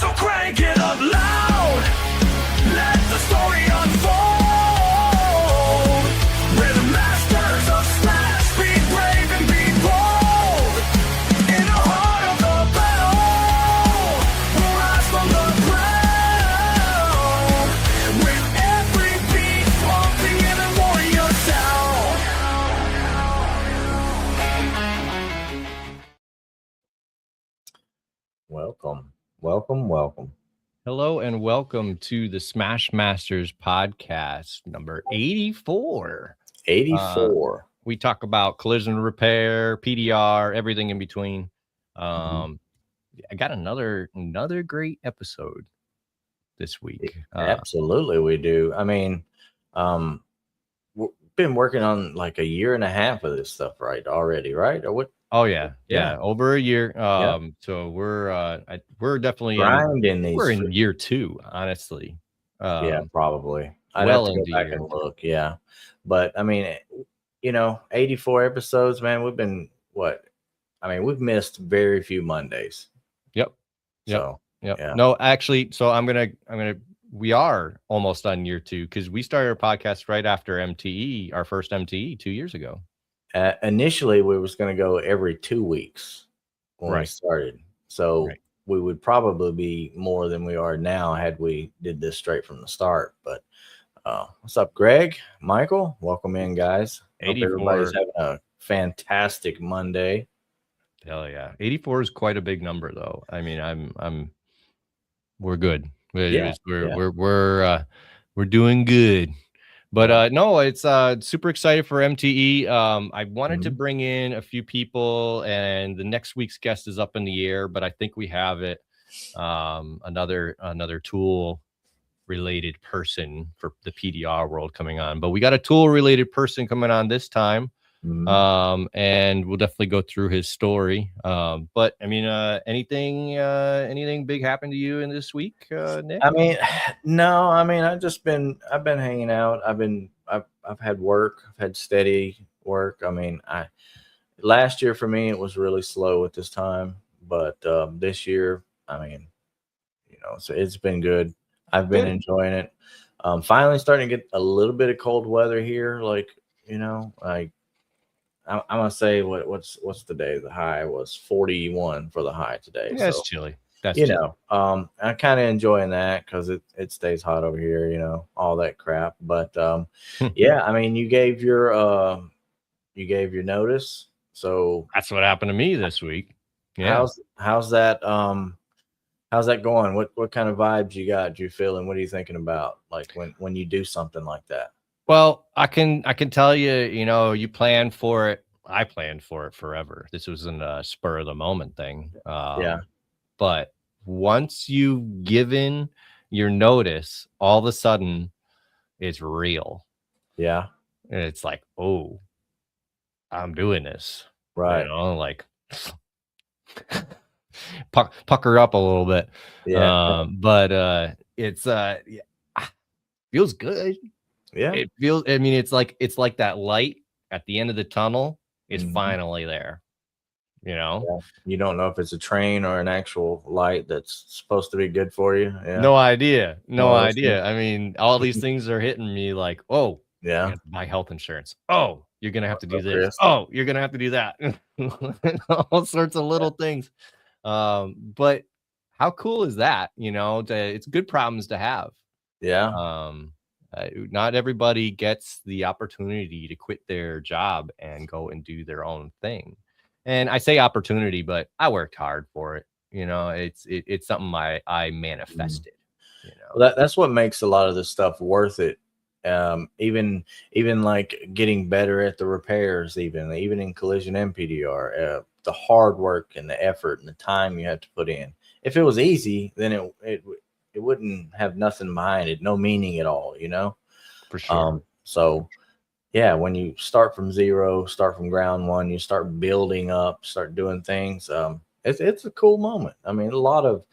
So crank it up loud. Let the story unfold. We're the masters of smash. Be brave and be bold. In the heart of the battle, we'll rise from the ground. With every beat pumping in a warrior sound. Welcome. Hello and welcome to the Smash Masters podcast number 84. 84. We talk about collision repair, PDR, everything in between. I got another great episode this week. Absolutely, we do. I mean, we've been working on like a year and a half of this stuff, right? Already, right? Or what? Oh yeah, over a year. So we're definitely grinding these. We're in year 2, honestly. Yeah, probably. I'd well have to go into back year and 2. look. Yeah, but I mean, 84 episodes, man. We've been we've missed very few Mondays. Yep. So yeah. No, actually, so we are almost on year 2 because we started our podcast right after MTE, our first MTE 2 years ago. Initially, we was going to go every 2 weeks when we started. So we would probably be more than we are now had we did this straight from the start. But what's up, Greg? Michael? Welcome in, guys. 84. Hope everybody's having a fantastic Monday. Hell yeah. 84 is quite a big number, though. I mean, we're good. We're doing good. But no, it's super excited for MTE. I wanted to bring in a few people, and the next week's guest is up in the air, but I think we have it. Another tool related person for the PDR world coming on, but we got a tool related person coming on this time. And we'll definitely go through his story. But I mean, anything big happened to you in this week, Nick? I mean, no. I mean, I've been hanging out. I've had work. I've had steady work. I mean, last year for me it was really slow at this time, but this year, I mean, so it's been good. I've been enjoying it. Finally starting to get a little bit of cold weather here. Like, I'm gonna say what's the day? The high was 41 for the high today. Yeah, it's chilly. That's I'm kind of enjoying that because it stays hot over here, all that crap. But yeah, I mean, you gave your notice, so that's what happened to me this week. Yeah, how's that going? What kind of vibes you got? You feeling? What are you thinking about? Like when you do something like that? Well, I can tell you, you plan for it. I planned for it forever. This wasn't a spur of the moment thing. But once you've given your notice, all of a sudden it's real. Yeah. And it's like, oh, I'm doing this. Right. Like pucker up a little bit. Yeah. But it's feels good. Yeah. It feels, I mean, it's like that light at the end of the tunnel is finally there. Yeah. You don't know if it's a train or an actual light that's supposed to be good for you. Yeah. No idea. I mean, all these things are hitting me like, oh, yeah, buy health insurance. Oh, you're gonna have to do this. Oh, you're gonna have to do that. All sorts of little things. But how cool is that? It's good problems to have. Yeah. Not everybody gets the opportunity to quit their job and go and do their own thing. And I say opportunity, but I worked hard for it. It's something I manifested. Well, that's what makes a lot of this stuff worth it. Even like getting better at the repairs, even in collision and PDR, the hard work and the effort and the time you have to put in. If it was easy, then it wouldn't have nothing behind it, no meaning at all, For sure. So yeah, when you start from zero, start from ground one, you start building up, start doing things. It's a cool moment. I mean, a lot of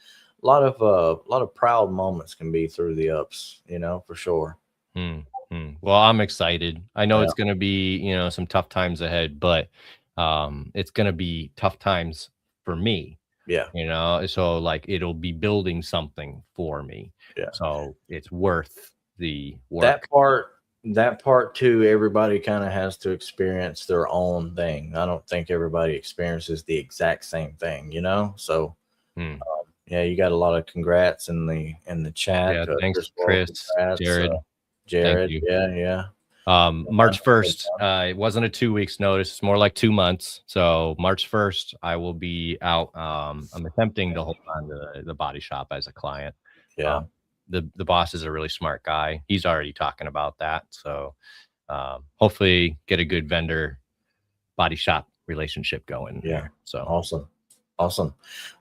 proud moments can be through the ups, for sure. Well, I'm excited. I know it's going to be, some tough times ahead, but it's going to be tough times for me. Yeah. So like it'll be building something for me. Yeah. So it's worth the That work. part too, everybody kind of has to experience their own thing. I don't think everybody experiences the exact same thing, So Hmm. yeah, you got a lot of congrats in the chat. Yeah, thanks, Griswold, Chris, congrats, Jared. Thank Jared. you. Yeah, yeah. March 1st, it wasn't a 2 weeks notice. It's more like 2 months. So March 1st, I will be out. I'm attempting to hold on to the body shop as a client. Yeah. The boss is a really smart guy. He's already talking about that. So hopefully get a good vendor body shop relationship going Yeah. here. So Awesome.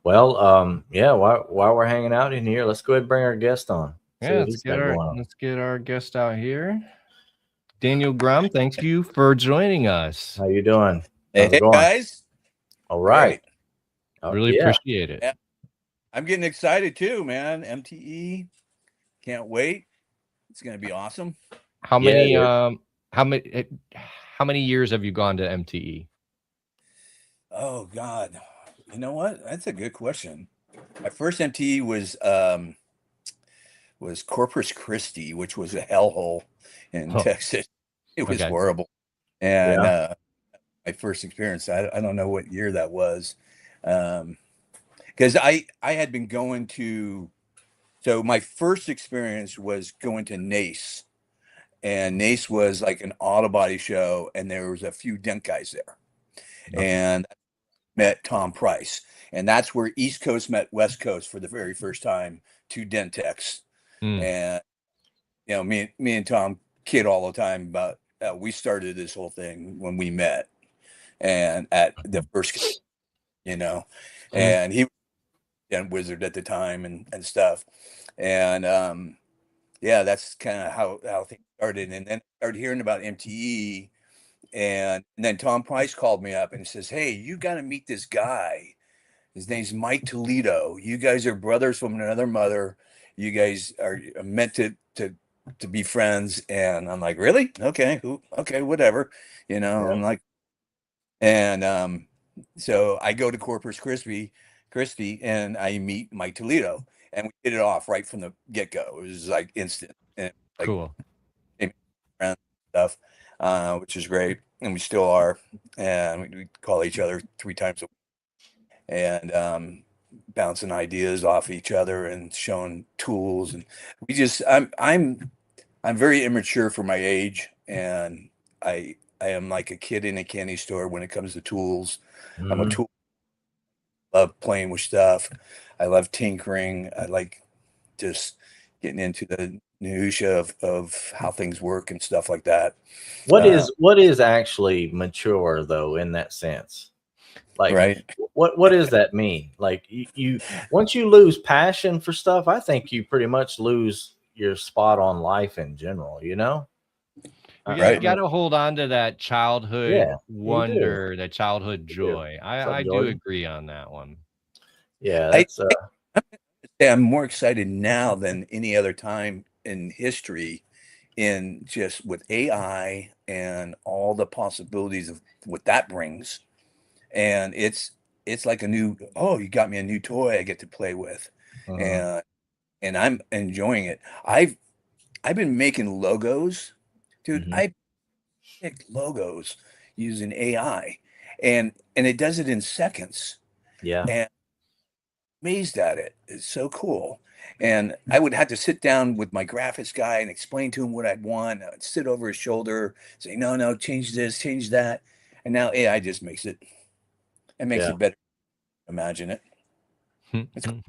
Well, yeah, while we're hanging out in here, let's go ahead and bring our guest on. See yeah, what he's got going on. let's get our guest out here. Daniel Gromm, thank you for joining us. How you doing? Hey, How's it going? guys. All right. Really appreciate it. Yeah. I'm getting excited too, man. MTE. Can't wait. It's going to be awesome. How many years have you gone to MTE? Oh God. You know what? That's a good question. My first MTE was Corpus Christi, which was a hellhole in Texas. It was horrible. And my first experience, I don't know what year that was. Because I had been going to, so my first experience was going to NACE, and NACE was like an auto body show, and there was a few dent guys there, and met Tom Price, and that's where East Coast met West Coast for the very first time, two dent techs, and me and Tom kid all the time about we started this whole thing when we met, and at the first, and he and Wizard at the time and stuff. And yeah, that's kind of how things started. And then I started hearing about MTE, and then Tom Price called me up and says, "Hey, you got to meet this guy. His name's Mike Toledo. You guys are brothers from another mother. You guys are meant to be friends." And I'm like, "Really? Okay, okay, whatever." I'm like, and so I go to Corpus Christi, and I meet Mike Toledo, and we hit it off right from the get go. It was like instant, and like cool stuff, which is great, and we still are, and we call each other 3 times a week, and bouncing ideas off each other and showing tools, and we just I'm very immature for my age, and I am like a kid in a candy store when it comes to tools. I'm a tool. Love playing with stuff. I love tinkering. I like just getting into the minutia of how things work and stuff like that. What is actually mature though in that sense? Like, right? What does that mean? Like you once you lose passion for stuff, I think you pretty much lose your spot on life in general. You got to hold on to that childhood wonder, that childhood joy. I do agree on that one. Yeah, that's I'm more excited now than any other time in history, in just with AI and all the possibilities of what that brings. And it's like a new, oh, you got me a new toy I get to play with, and I'm enjoying it. I've been making logos, dude. I picked logos using AI, and it does it in seconds. Yeah. And amazed at it. It's so cool. And I would have to sit down with my graphics guy and explain to him what I'd want. I'd sit over his shoulder, say, no, change this, change that. And now AI just makes it. It makes it better. Imagine it. It's cool.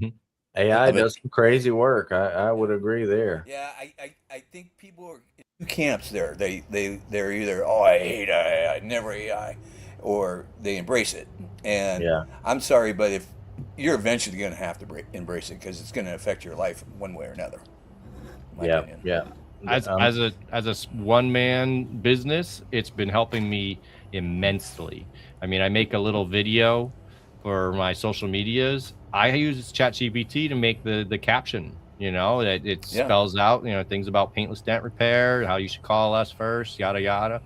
AI does some crazy work. I would agree there. Yeah, I think people are in two camps there. They're either, oh, I hate AI, I never AI, or they embrace it. And I'm sorry, but if you're eventually going to have to embrace it, because it's going to affect your life one way or another. Yeah. As a one man business, it's been helping me immensely. I mean, I make a little video for my social medias. I use ChatGPT to make the caption, that it spells out, things about paintless dent repair, how you should call us first, yada, yada.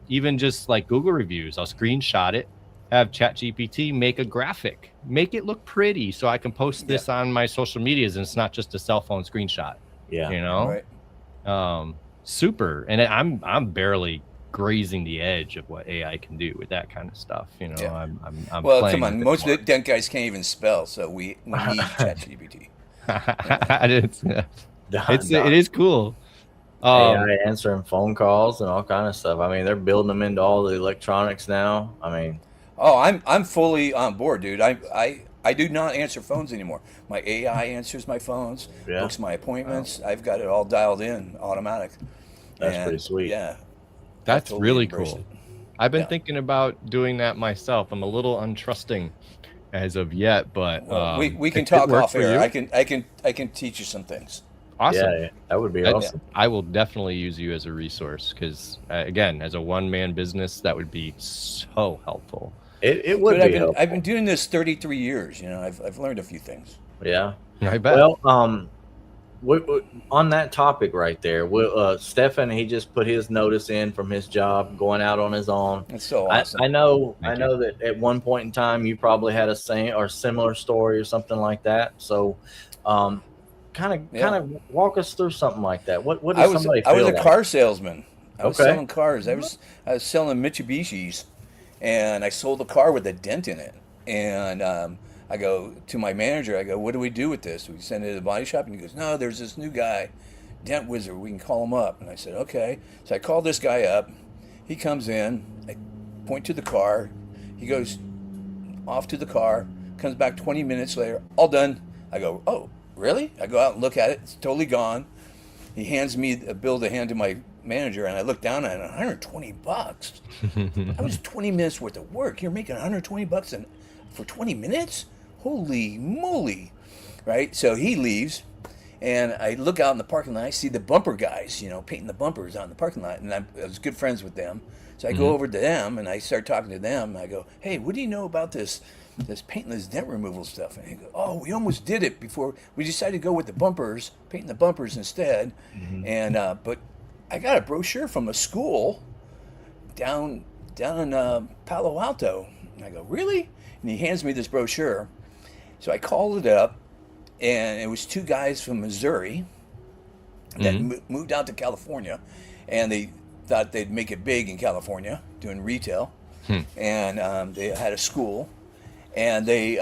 Even just like Google reviews, I'll screenshot it have ChatGPT make a graphic, make it look pretty, so I can post this on my social medias, and it's not just a cell phone screenshot. Yeah, you know, super. And I'm barely grazing the edge of what AI can do with that kind of stuff. You know, I'm well, playing come on, most of the guys can't even spell, so we need ChatGPT. It is cool. AI answering phone calls and all kind of stuff. I mean, they're building them into all the electronics now. I mean, oh, I'm fully on board, dude. I do not answer phones anymore. My AI answers my phones, books my appointments. Wow. I've got it all dialed in, automatic. That's pretty sweet. Yeah, that's totally really cool. I've been thinking about doing that myself. I'm a little untrusting as of yet, but we can talk off air. I can teach you some things. Awesome. Yeah, that would be awesome. I will definitely use you as a resource because, again, as a one-man business, that would be so helpful. It would be helpful. I've been doing this 33 years. You know, I've learned a few things. Yeah, I bet. Well, on that topic right there, Stefan, he just put his notice in from his job, going out on his own. That's so awesome. I know that at one point in time you probably had a same or similar story or something like that. So, kind of walk us through something like that. What does somebody feel I was a like? car salesman. I was selling cars. I was selling Mitsubishis, and I sold a car with a dent in it. And I go to my manager. I go, "What do we do with this? We send it to the body shop?" And he goes, "No, there's this new guy, Dent Wizard. We can call him up." And I said, "Okay." So I called this guy up. He comes in. I point to the car. He goes off to the car. Comes back 20 minutes later. All done. I go, "Oh, really?" I go out and look at it. It's totally gone. He hands me a bill to hand to my manager, and I look down at it, $120. That was 20 minutes worth of work. You're making $120 for 20 minutes? Holy moly, right? So he leaves, and I look out in the parking lot. I see the bumper guys, painting the bumpers out in the parking lot, and I was good friends with them. So I go over to them, and I start talking to them. And I go, "Hey, what do you know about this painting, this dent removal stuff?" And he goes, "Oh, we almost did it before. We decided to go with the bumpers, painting the bumpers instead." And but I got a brochure from a school down in Palo Alto. And I go, "Really?" And he hands me this brochure. So I called it up, and it was two guys from Missouri that moved out to California, and they thought they'd make it big in California doing retail. And they had a school, and they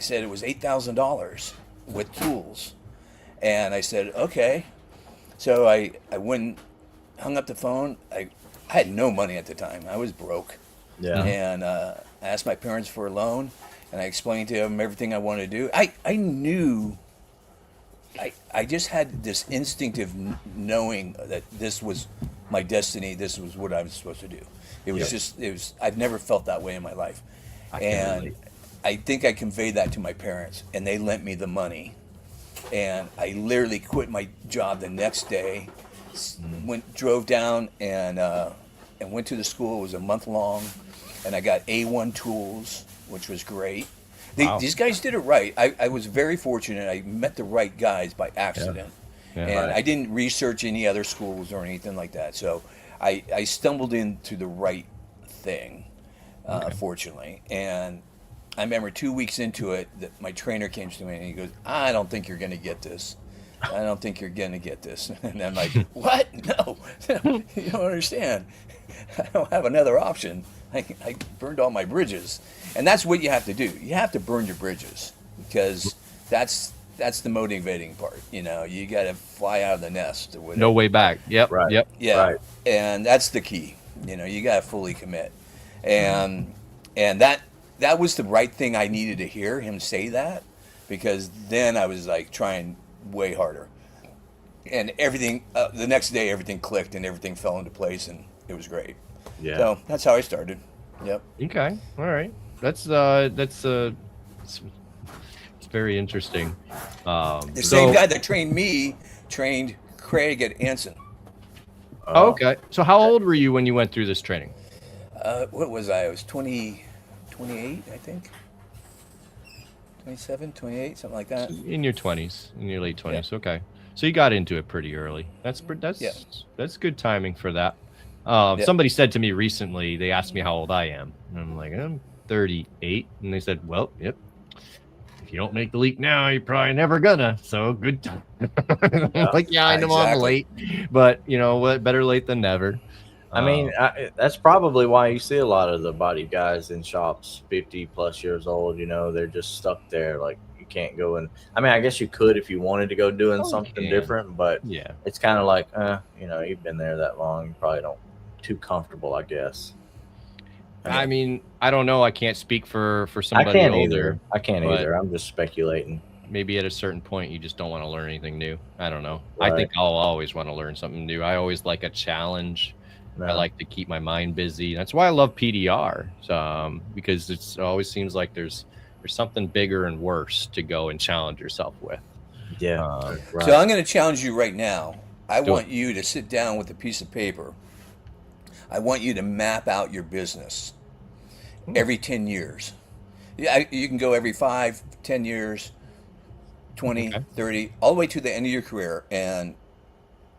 said it was $8,000 with tools. And I said, "Okay." So I went, hung up the phone. I had no money at the time. I was broke. Yeah. And I asked my parents for a loan, and I explained to them everything I wanted to do. I knew, I just had this instinctive knowing that this was my destiny. This was what I was supposed to do. It was I've never felt that way in my life. And I think I conveyed that to my parents, and they lent me the money. And I literally quit my job the next day, drove down and went to the school. It was a month long, and I got A1 tools, which was great. These guys did it right. I was very fortunate. I met the right guys by accident. And I didn't research any other schools or anything like that. So I stumbled into the right thing, fortunately. And I remember 2 weeks into it that my trainer came to me and he goes, "I don't think you're going to get this. I don't think you're going to get this." And I'm like, "What? No, you don't understand. I don't have another option. I burned all my bridges." And that's what you have to do. You have to burn your bridges, because that's the motivating part. You got to fly out of the nest or whatever. No way back. Yep. Right. Yep. Yeah. Right. And that's the key. You got to fully commit. And that was the right thing I needed to hear him say that, because then I was like trying way harder. And everything, the next day, everything clicked and everything fell into place, and it was great. Yeah. So that's how I started. Yep. Okay. All right. It's very interesting. The same guy that trained me trained Craig at Anson. Okay. So how old were you when you went through this training? What was I? I was 28, I think. 27, 28, something like that. In your 20s, in your late 20s. Yeah. Okay. So you got into it pretty early. That's good timing for that. Somebody said to me recently, they asked me how old I am. And I'm like, I'm 38. And they said, well, yep. If you don't make the leap now, you're probably never gonna. So good time. Like, yeah, I know I'm late, but you know what? Better late than never. I mean, that's probably why you see a lot of the body guys in shops 50 plus years old. You know, they're just stuck there. Like, you can't go and, I mean, I guess you could if you wanted to go doing something different, but yeah, it's kind of like, you know, you've been there that long. You probably don't too comfortable, I guess. I mean, I don't know. I can't speak for somebody I can't older. I can't either. I'm just speculating. Maybe at a certain point, you just don't want to learn anything new. I don't know. Right. I think I'll always want to learn something new. I always like a challenge. No. I like to keep my mind busy. That's why I love PDR, because it always seems like there's something bigger and worse to go and challenge yourself with. Yeah. Right. So I'm going to challenge you right now. I want you to sit down with a piece of paper. I want you to map out your business every 10 years. Yeah, you can go every 5, 10 years, 20, 30, all the way to the end of your career. And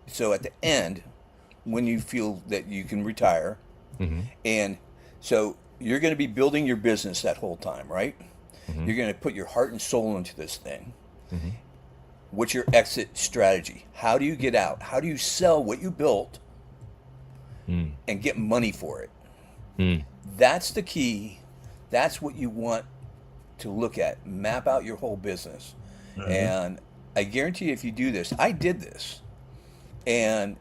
so at the end, when you feel that you can retire, and so you're going to be building your business that whole time, right? You're going to put your heart and soul into this thing. What's your exit strategy? How do you get out? How do you sell what you built and get money for it? That's the key. That's what you want to look at. Map out your whole business. And I guarantee you, if you do this, I did this. And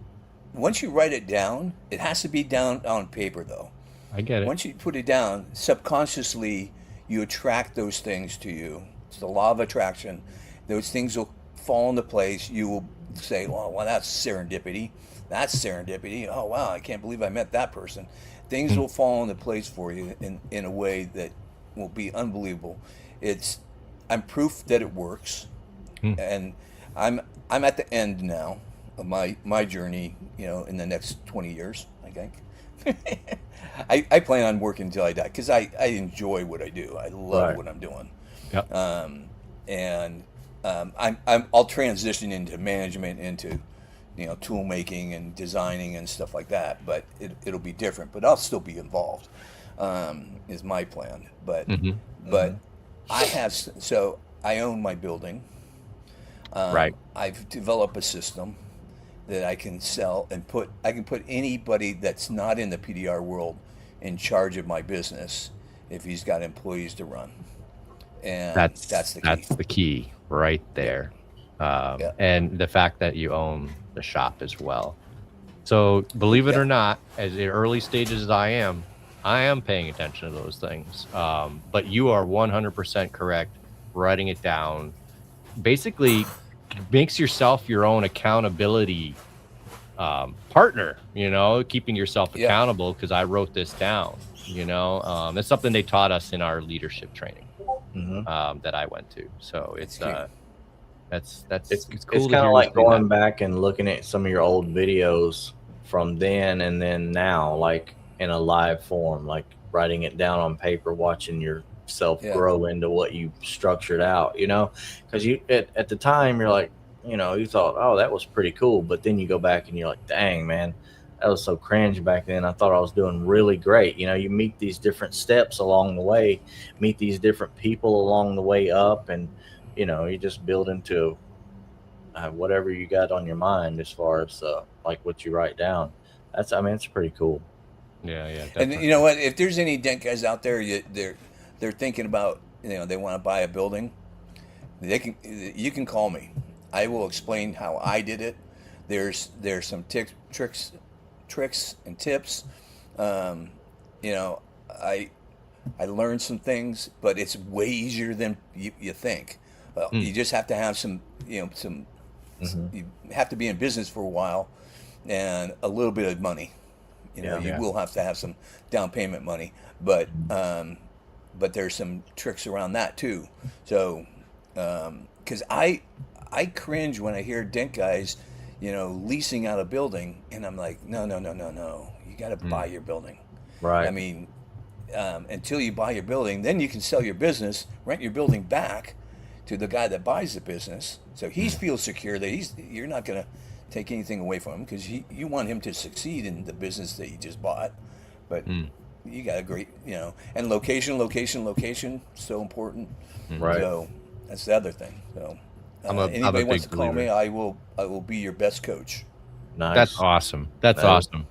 once you write it down, it has to be down on paper, though. I get it. Once you put it down, subconsciously, you attract those things to you. It's the law of attraction. Those things will fall into place. You will say, well, that's serendipity. That's serendipity. Oh, wow, I can't believe I met that person. Things will fall into place for you in a way that will be unbelievable. I'm proof that it works. And I'm at the end now of my journey, you know, in the next 20 years, I think. I plan on working until I die because I enjoy what I do. I love what I'm doing. Yep. I'll transition into management, into, you know, tool making and designing and stuff like that. But it'll be different. But I'll still be involved. Is my plan. But I own my building. Right. I've developed a system that I can sell and I can put anybody that's not in the PDR world in charge of my business if he's got employees to run. And that's the key. That's the key right there. And the fact that you own the shop as well. So believe it or not, as the early stages as I am paying attention to those things. But you are 100% correct. Writing it down basically makes yourself your own accountability partner, you know, keeping yourself accountable, because I wrote this down, you know. It's something they taught us in our leadership training that I went to. So it's cool. It's kind of like going back and looking at some of your old videos from then and then now, like in a live form, like writing it down on paper, watching yourself grow into what you structured out, you know, because you at the time you're like, you know, you thought, oh, that was pretty cool, but then you go back and you're like, dang, man, that was so cringe back then. I thought I was doing really great. You know, you meet these different steps along the way, meet these different people along the way up, and you know, you just build into whatever you got on your mind as far as like what you write down. It's pretty cool. Yeah, definitely. And you know what? If there's any dent guys out there, they're thinking about, you know, they want to buy a building, you can call me. I will explain how I did it. There's some tricks and tips. You know, I learned some things, but it's way easier than you think. You just have to have some, you know, you have to be in business for a while and a little bit of money. You know, you will have to have some down payment money, but there's some tricks around that too. So, because I cringe when I hear dent guys, you know, leasing out a building, and I'm like, no. You got to buy your building. Right. I mean, until you buy your building, then you can sell your business, rent your building back to the guy that buys the business, so he feels secure that you're not going to take anything away from him, because you want him to succeed in the business that you just bought, but you got a great, and location, so important. Right. So that's the other thing. So I'm a anybody wants big to call me, believer. I will be your best coach. Nice. That's awesome. That's That is- awesome.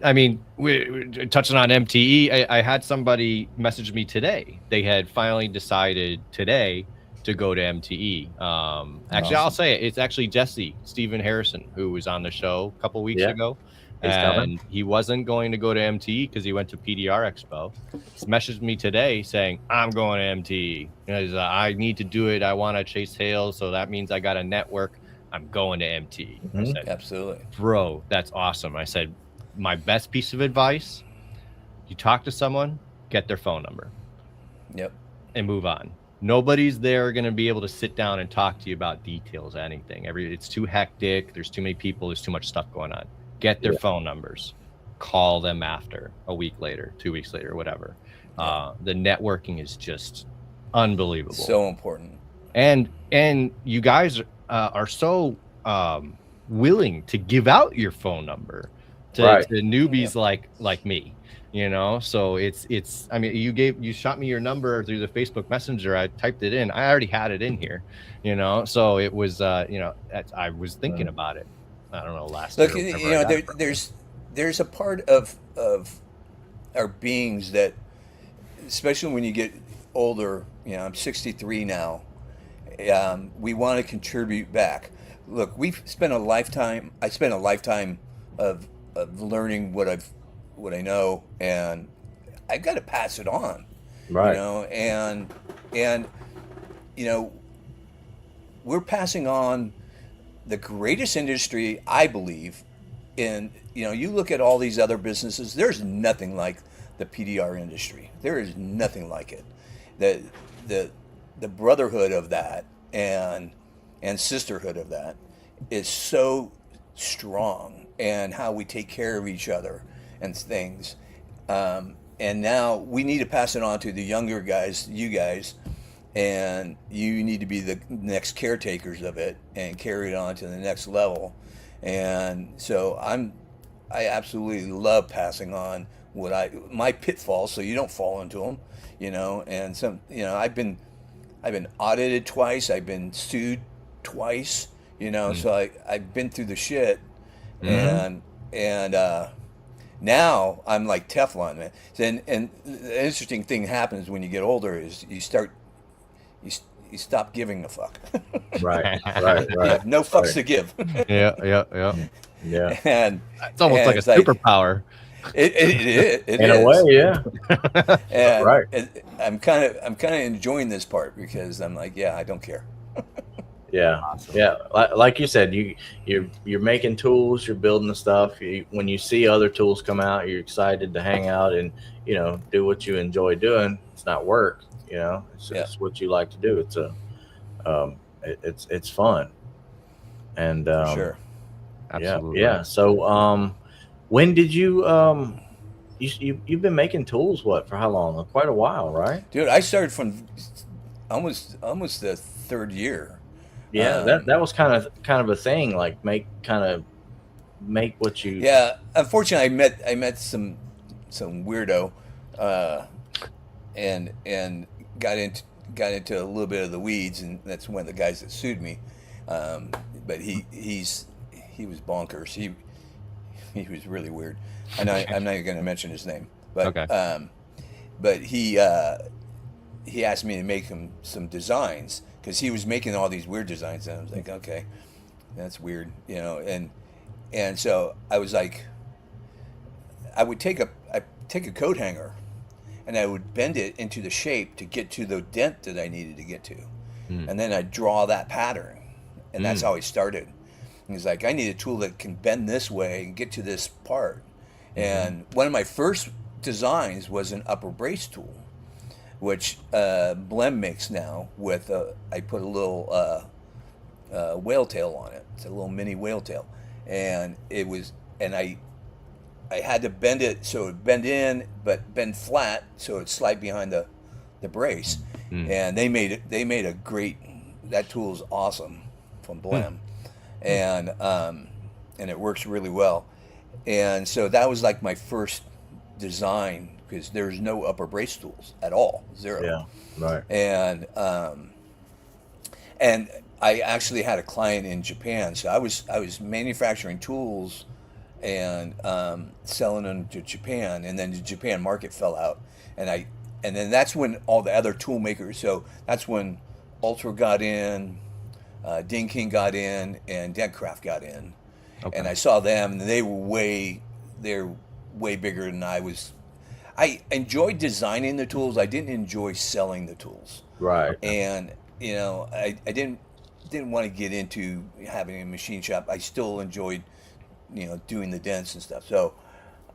I mean, we're touching on MTE. I had somebody message me today. They had finally decided today to go to MTE. Actually, I'll say it. It's actually Stephen Harrison, who was on the show a couple weeks ago. He's coming. And he wasn't going to go to MTE because he went to PDR Expo. He's messaged me today saying, I'm going to MTE. Because I need to do it. I want to chase sales. So that means I got a network. I'm going to MTE. I said, Absolutely. bro, that's awesome. I said, my best piece of advice, you talk to someone, get their phone number. Yep. And move on. Nobody's there going to be able to sit down and talk to you about details, anything. It's too hectic. There's too many people. There's too much stuff going on. Get their phone numbers. Call them after a week later, 2 weeks later, whatever. The networking is just unbelievable. So important. And you guys are so willing to give out your phone number to newbies like me. So it's I mean, you shot me your number through the Facebook Messenger. I typed it in. I already had it in here, so it was I was thinking about it. I don't know, last Look, year. there's a part of our beings that, especially when you get older, I'm 63 now, we want to contribute back. Look, I spent a lifetime of learning what I know, and I got to pass it on. Right. And we're passing on the greatest industry, I believe. In you look at all these other businesses, there's nothing like the PDR industry. There is nothing like it. The brotherhood of that and sisterhood of that is so strong, and how we take care of each other and things. And now we need to pass it on to the younger guys, you guys, and you need to be the next caretakers of it and carry it on to the next level. And so I absolutely love passing on my pitfalls, so you don't fall into them, and I've been audited twice. I've been sued twice, so I've been through the shit. And now I'm like Teflon, man. And the interesting thing happens when you get older is you stop giving a fuck. Right. You have no fucks to give. Yeah. And it's almost like a superpower. It In is. a way, yeah. And, Right. and I'm kind of enjoying this part, because I'm like, I don't care. Yeah, yeah. Like you said, you're making tools, you're building the stuff. When you see other tools come out, you're excited to hang out and do what you enjoy doing. It's not work, It's just what you like to do. It's fun, and For sure. Absolutely. Yeah. So when did you've been making tools for how long? Quite a while, right? Dude, I started from almost the third year. Yeah, that was kind of a thing, like make what you. Yeah, unfortunately, I met some weirdo, and got into a little bit of the weeds, and that's one of the guys that sued me. But he was bonkers. He was really weird. I'm not even going to mention his name, but Okay. But he asked me to make him some designs, because he was making all these weird designs, and I was like, okay, that's weird, and so I was like, I would take a coat hanger, and I would bend it into the shape to get to the dent that I needed to get to, and then I'd draw that pattern, and that's how I started. And he's like, I need a tool that can bend this way and get to this part, and one of my first designs was an upper brace tool, which Blem makes now with I put a little whale tail on it. It's a little mini whale tail, and I had to bend it so it would bend in but bend flat so it'd slide behind the brace. And they made a great, that tool is awesome from Blem. and it works really well. And so that was like my first design, because there's no upper brace tools at all, zero. Yeah. Right. And I actually had a client in Japan, so I was manufacturing tools and selling them to Japan, and then the Japan market fell out, and then that's when all the other tool makers. So that's when Ultra got in, Ding King got in, and Deadcraft got in, and I saw them, and they're way bigger than I was. I enjoyed designing the tools. I didn't enjoy selling the tools. Right. And I didn't want to get into having a machine shop. I still enjoyed doing the dents and stuff. So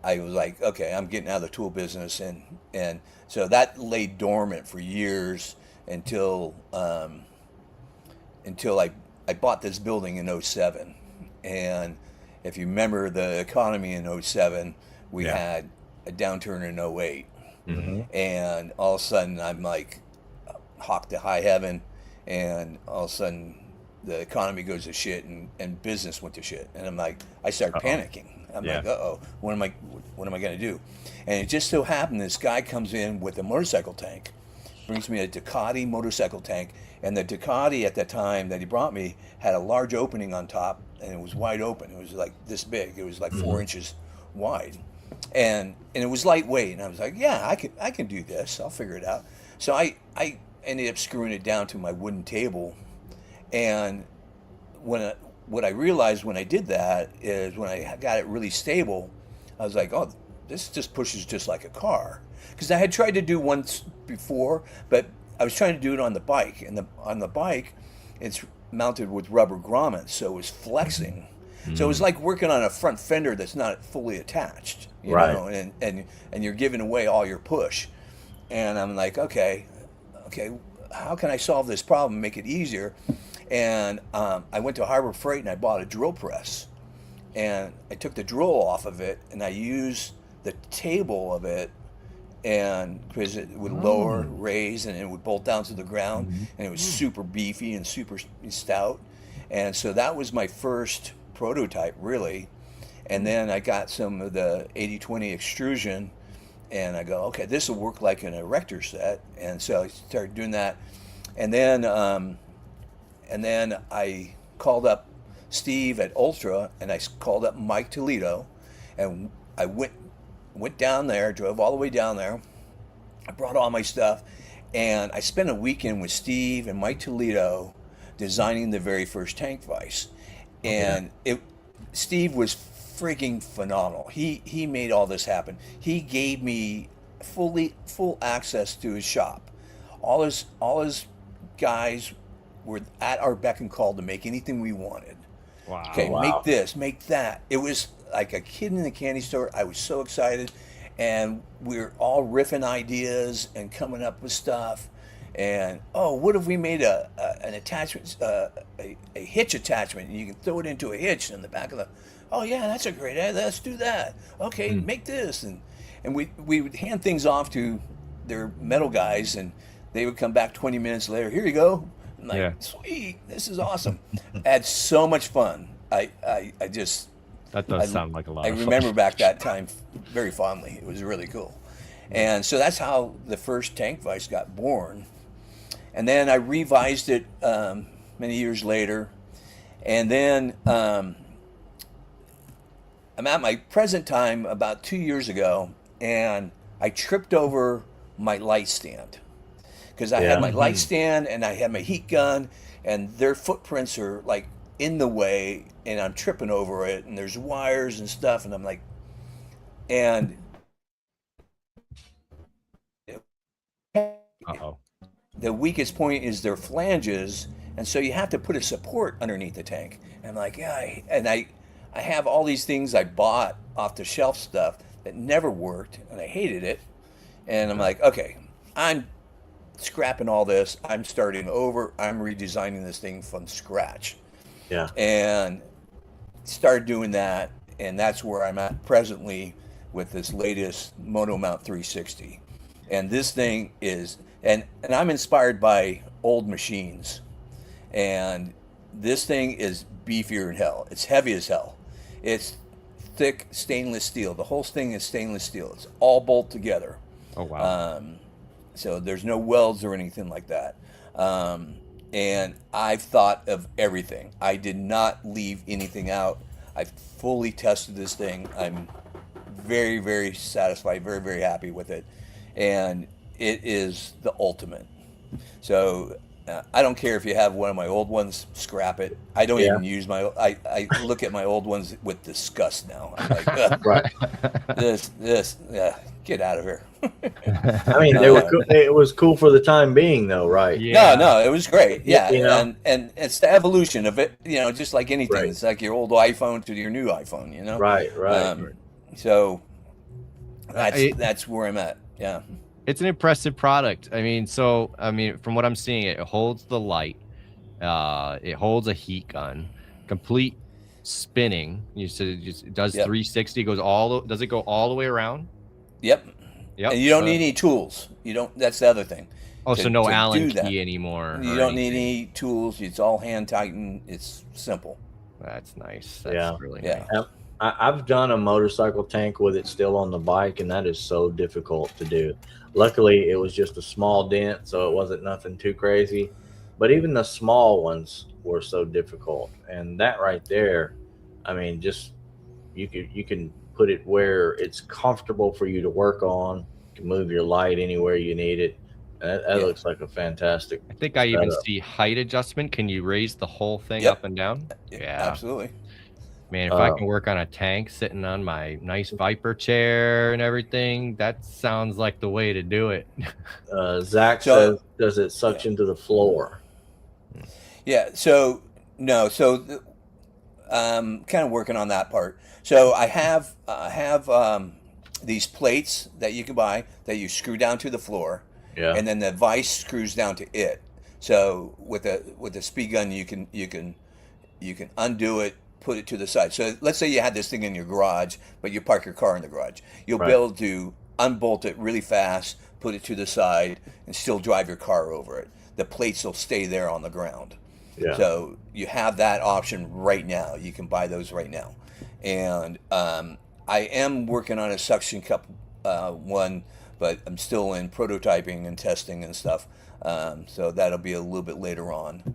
I was like, okay, I'm getting out of the tool business, and so that lay dormant for years until I bought this building in '07. And if you remember the economy in '07, we had a downturn in '08. And all of a sudden I'm like hawked to high heaven, and all of a sudden the economy goes to shit, and business went to shit, and I'm like, I start panicking. I'm like, uh-oh, what am I going to do? And it just so happened this guy comes in with a motorcycle tank, brings me a Ducati motorcycle tank, and the Ducati at that time that he brought me had a large opening on top, and it was wide open. It was like this big. It was like 4 inches wide, and it was lightweight. And I was like, yeah, I can do this. I'll figure it out. So I ended up screwing it down to my wooden table, and what I realized when I did that is when I got it really stable, I was like, oh, this just pushes just like a car. Because I had tried to do once before, but I was trying to do it on the bike. And on the bike, it's mounted with rubber grommets, so it was flexing. So it was like working on a front fender that's not fully attached, you know, and you're giving away all your push. And I'm like, okay, how can I solve this problem, make it easier? And I went to Harbor Freight and I bought a drill press, and I took the drill off of it and I used the table of it, and because it would lower, raise, and it would bolt down to the ground, and it was super beefy and super stout. And so that was my first prototype, really. And then I got some of the 80/20 extrusion, and I go, okay, this will work like an erector set. And so I started doing that. And then I called up Steve at Ultra, and I called up Mike Toledo, and I went down there, drove all the way down there. I brought all my stuff, and I spent a weekend with Steve and Mike Toledo designing the very first tank vise. And Steve was freaking phenomenal. He made all this happen. He gave me full access to his shop. All his guys were at our beck and call to make anything we wanted. Wow. Okay, make this, make that. It was like a kid in the candy store. I was so excited, and we were all riffing ideas and coming up with stuff. And what if we made an attachment, a hitch attachment, and you can throw it into a hitch in the back of the. Oh yeah, that's a great idea. Let's do that. Okay, make this, and we would hand things off to their metal guys, and they would come back 20 minutes later. Here you go. I'm like, sweet, this is awesome. I had so much fun. I just. That does sound like a lot of fun. I remember back that time very fondly. It was really cool. And so that's how the first tank vise got born. And then I revised it many years later. And then I'm at my present time about 2 years ago, and I tripped over my light stand. Because I had my light stand and I had my heat gun, and their footprints are like in the way, and I'm tripping over it, and there's wires and stuff, and I'm like, and the weakest point is their flanges, and so you have to put a support underneath the tank. And I'm like, I have all these things I bought off the shelf stuff that never worked, and I hated it. And I'm like, okay, I'm scrapping all this. I'm starting over. I'm redesigning this thing from scratch. Yeah. And started doing that, and that's where I'm at presently with this latest Monomount 360. And this thing is, and I'm inspired by old machines, and this thing is beefier than hell. It's heavy as hell. It's thick stainless steel. The whole thing is stainless steel. It's all bolt together. Oh wow. So there's no welds or anything like that. And I've thought of everything. I did not leave anything out. I fully tested this thing. I'm very, very satisfied, very, very happy with it. And it is the ultimate. So I don't care if you have one of my old ones, scrap it. I don't even use I look at my old ones with disgust now. I'm like, Right. get out of here. I mean, they were cool. It was cool for the time being, though, right? Yeah. No, it was great. Yeah, You know? and it's the evolution of it. Just like anything, Right. it's like your old iPhone to your new iPhone. Right. So that's where I'm at. Yeah. It's an impressive product. I mean, from what I'm seeing, it holds the light. It holds a heat gun, complete spinning. You said it does 360. Does it go all the way around? Yep. Yep. And you don't need any tools. You don't. That's the other thing. So no to Allen do that, key anymore. You don't need any tools. It's all hand tightened. It's simple. That's nice. That's really Yeah. nice. I've done a motorcycle tank with it still on the bike, and that is so difficult to do. Luckily, it was just a small dent, so it wasn't nothing too crazy. But even the small ones were so difficult, and that right there, I mean, just you can put it where it's comfortable for you to work on. You can move your light anywhere you need it. That looks like a fantastic. I think I even setup. see height adjustment. Can you raise the whole thing Yep. up and down? Yeah. Absolutely. Man, if I can work on a tank sitting on my nice Viper chair and everything, that sounds like the way to do it. Zach says, does it suction to the floor? Yeah. So no. So kind of working on that part. So I have these plates that you can buy that you screw down to the floor, and then the vise screws down to it. So with the speed gun, you can undo it, put it to the side. So let's say you had this thing in your garage, but you park your car in the garage. You'll be able to unbolt it really fast, put it to the side, and still drive your car over it. The plates will stay there on the ground. Yeah. So you have that option right now. You can buy those right now. And I am working on a suction cup one, but I'm still in prototyping and testing and stuff. So that'll be a little bit later on.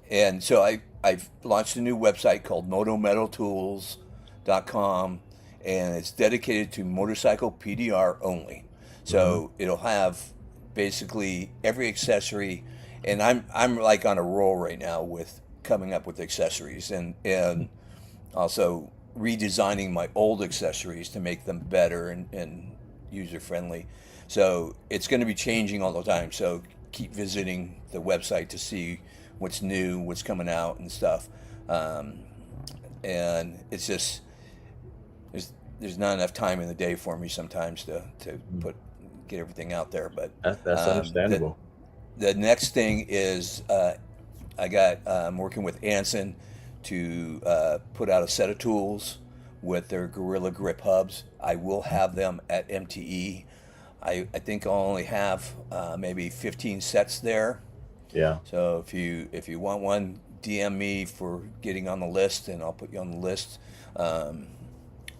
And so I've launched a new website called motometaltools.com, and it's dedicated to motorcycle PDR only. So it'll have basically every accessory, and I'm like on a roll right now with coming up with accessories and also redesigning my old accessories to make them better and user friendly. So it's going to be changing all the time. So keep visiting the website to see what's new, what's coming out and stuff. And it's just there's not enough time in the day for me sometimes to get everything out there. But That's understandable. The next thing is I'm working with Anson to put out a set of tools with their Gorilla Grip hubs. I will have them at MTE. I think I'll only have maybe 15 sets there. Yeah. So if you want one, DM me for getting on the list, and I'll put you on the list.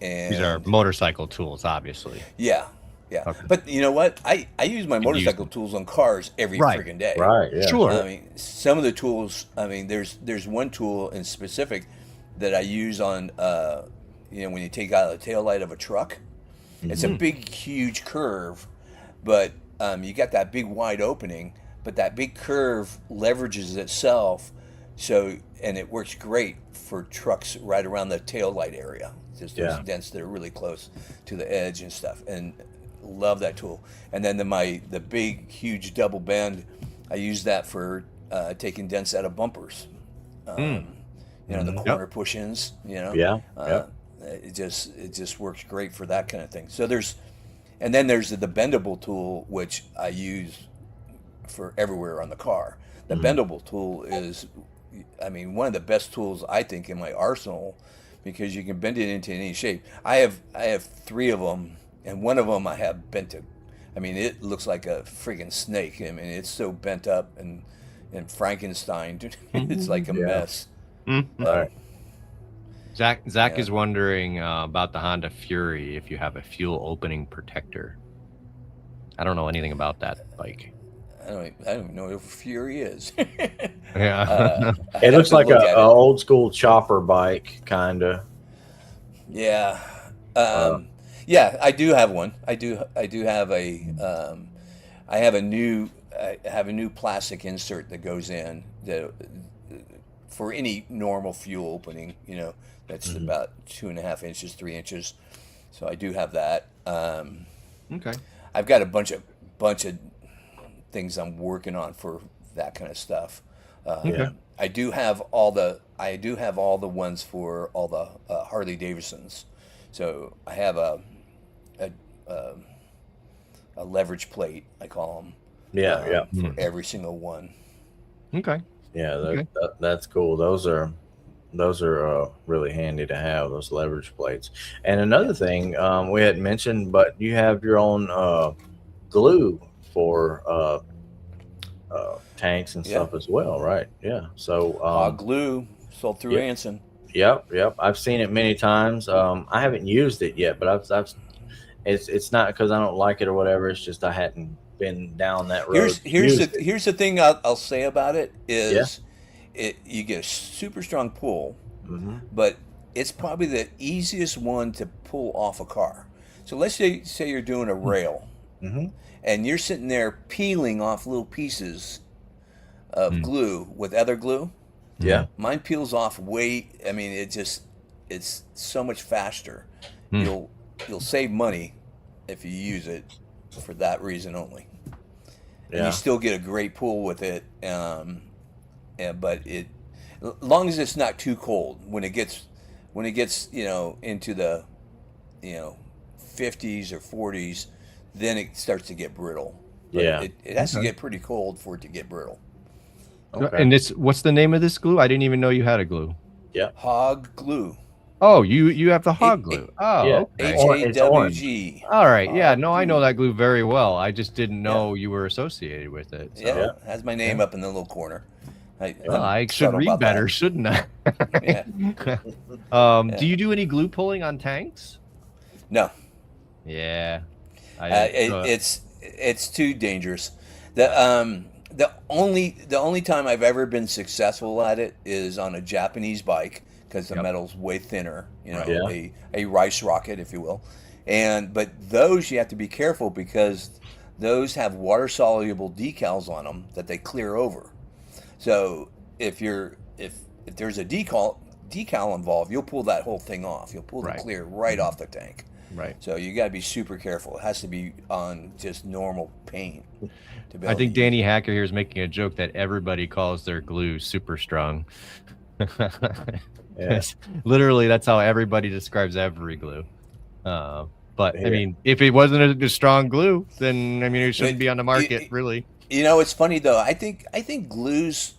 And These are motorcycle tools, obviously. Yeah. Okay. But you know what? I use my motorcycle tools on cars every freaking day. Right. Yeah. Sure. I mean, some of the tools. I mean, there's one tool in specific that I use on when you take out the taillight of a truck. It's a big, huge curve, but you got that big wide opening, but that big curve leverages itself, and it works great for trucks right around the taillight area. Just those dents that are really close to the edge and stuff, and love that tool. And then the big, huge double bend, I use that for taking dents out of bumpers. The corner push-ins. It just works great for that kind of thing. So there's the bendable tool, which I use for everywhere on the car. The bendable tool is, one of the best tools I think in my arsenal, because you can bend it into any shape. I have 3 of them, and one of them I have bent to. It looks like a friggin' snake. It's so bent up, and and Frankenstein. It's like a mess. Mm-hmm. Right. Zach is wondering about the Honda Fury if you have a fuel opening protector. I don't know anything about that bike. I don't even know what a Fury is. Yeah. It looks like a old school chopper bike, kind of. Yeah. Yeah, I do have one. I do have a I have a new plastic insert that goes in that for any normal fuel opening, that's about 2.5 inches, 3 inches. So I do have that. Okay. I've got a bunch of things I'm working on for that kind of stuff. Okay. I do have all the ones for all the Harley Davidsons. So I have a leverage plate, I call them. Yeah. For every single one. Okay. Yeah, that's cool. Those are really handy to have, those leverage plates. And another thing we hadn't mentioned, but you have your own glue for tanks and stuff as well, right? Yeah. So Hog glue sold through Anson. Yep. I've seen it many times. I haven't used it yet, but I've it's not because I don't like it or whatever. It's just I hadn't been down that road. Here's the thing I'll say about it is you get a super strong pull, but it's probably the easiest one to pull off a car. So let's say you're doing a rail, and you're sitting there peeling off little pieces of glue with other glue. Yeah, mine peels off I mean, it's so much faster. You'll save money if you use it for that reason only. And you still get a great pull with it, but as long as it's not too cold. When it gets into the 50s or 40s, then it starts to get brittle. But it has to get pretty cold for it to get brittle. Okay. And what's the name of this glue? I didn't even know you had a glue. Yeah, Hog glue. Oh, you have the hog glue. Okay. HAWG. All right. Yeah. No, I know that glue very well. I just didn't know you were associated with it. So. Yeah. It has my name up in the little corner. I should read better, shouldn't I? Do you do any glue pulling on tanks? No. Yeah. It's too dangerous. The only time I've ever been successful at it is on a Japanese bike, because the metal's way thinner, a rice rocket, if you will. But those you have to be careful, because those have water soluble decals on them that they clear over. So if there's a decal involved, you'll pull that whole thing off. You'll pull the clear right off the tank. Right. So you got to be super careful. It has to be on just normal paint. I think Danny Hacker here is making a joke that everybody calls their glue super strong. Yes. Literally, that's how everybody describes every glue. But I mean, if it wasn't a strong glue, then I mean, it shouldn't be on the market, really. It's funny though. I think glues,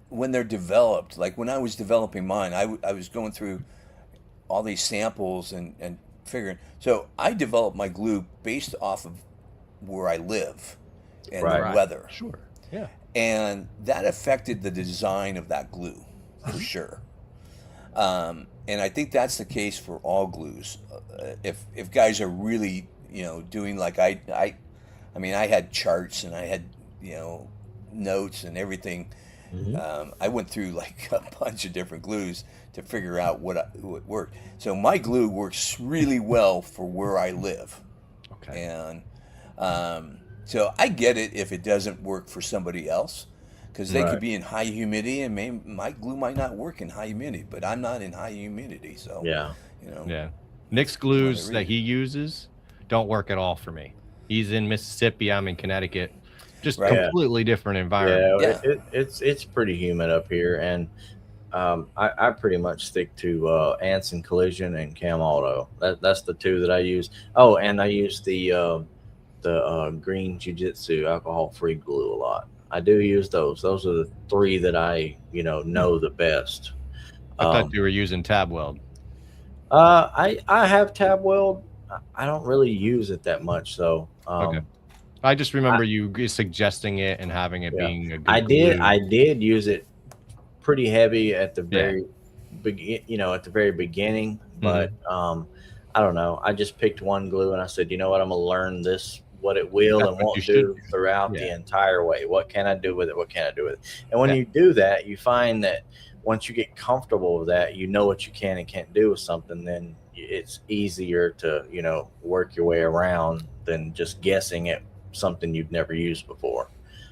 when they're developed, like when I was developing mine, I was going through all these samples and figuring. So I developed my glue based off of where I live and the weather. Sure. Yeah. And that affected the design of that glue for sure. And I think that's the case for all glues. If guys are really, doing like I mean, I had charts and I had, notes and everything. I went through like a bunch of different glues to figure out what worked. So my glue works really well for where I live. Okay. And so I get it if it doesn't work for somebody else, because they could be in high humidity, and my glue might not work in high humidity, but I'm not in high humidity. So yeah. Nick's glues that he uses don't work at all for me. He's in Mississippi, I'm in Connecticut. Just completely different environment. Yeah, it's pretty humid up here, and I pretty much stick to Anson Collision and Cam Auto. That's the two that I use. Oh, and I use the Green Jiu-Jitsu alcohol-free glue a lot. I do use those. Those are the three that I know the best. I thought you were using tab weld. I have tab weld. I don't really use it that much, so Okay. I just remember you suggesting it and having it being a good I glue. did use it pretty heavy at the very at the very beginning, but I don't know. I just picked one glue and I said, you know what, I'm gonna learn this, what it will That's and what you won't should do throughout the Yeah. entire way. What can I do with it? What can I do with it? And when you do that, you find that once you get comfortable with that, you know what you can and can't do with something, then it's easier to, work your way around than just guessing at something you've never used before.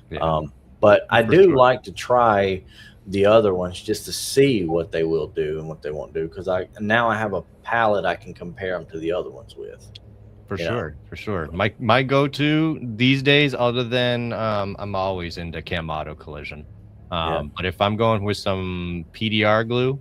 Yeah. But I For do sure. like to try the other ones just to see what they will do and what they won't do, because I have a palette I can compare them to the other ones with. For sure. My go-to these days, other than I'm always into Cam Auto Collision. But if I'm going with some PDR glue,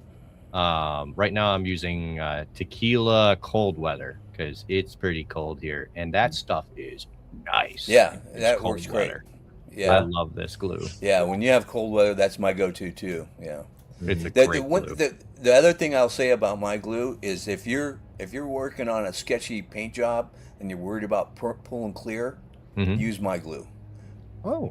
right now I'm using Tequila Cold Weather because it's pretty cold here, and that stuff is nice. Yeah, It's that cold works weather. great. I Yeah, love this glue. yeah. When you have cold weather, that's my go-to too. Yeah. It's a The, great glue. the other thing I'll say about my glue is if you're working on a sketchy paint job and you're worried about pulling clear, use my glue. Oh,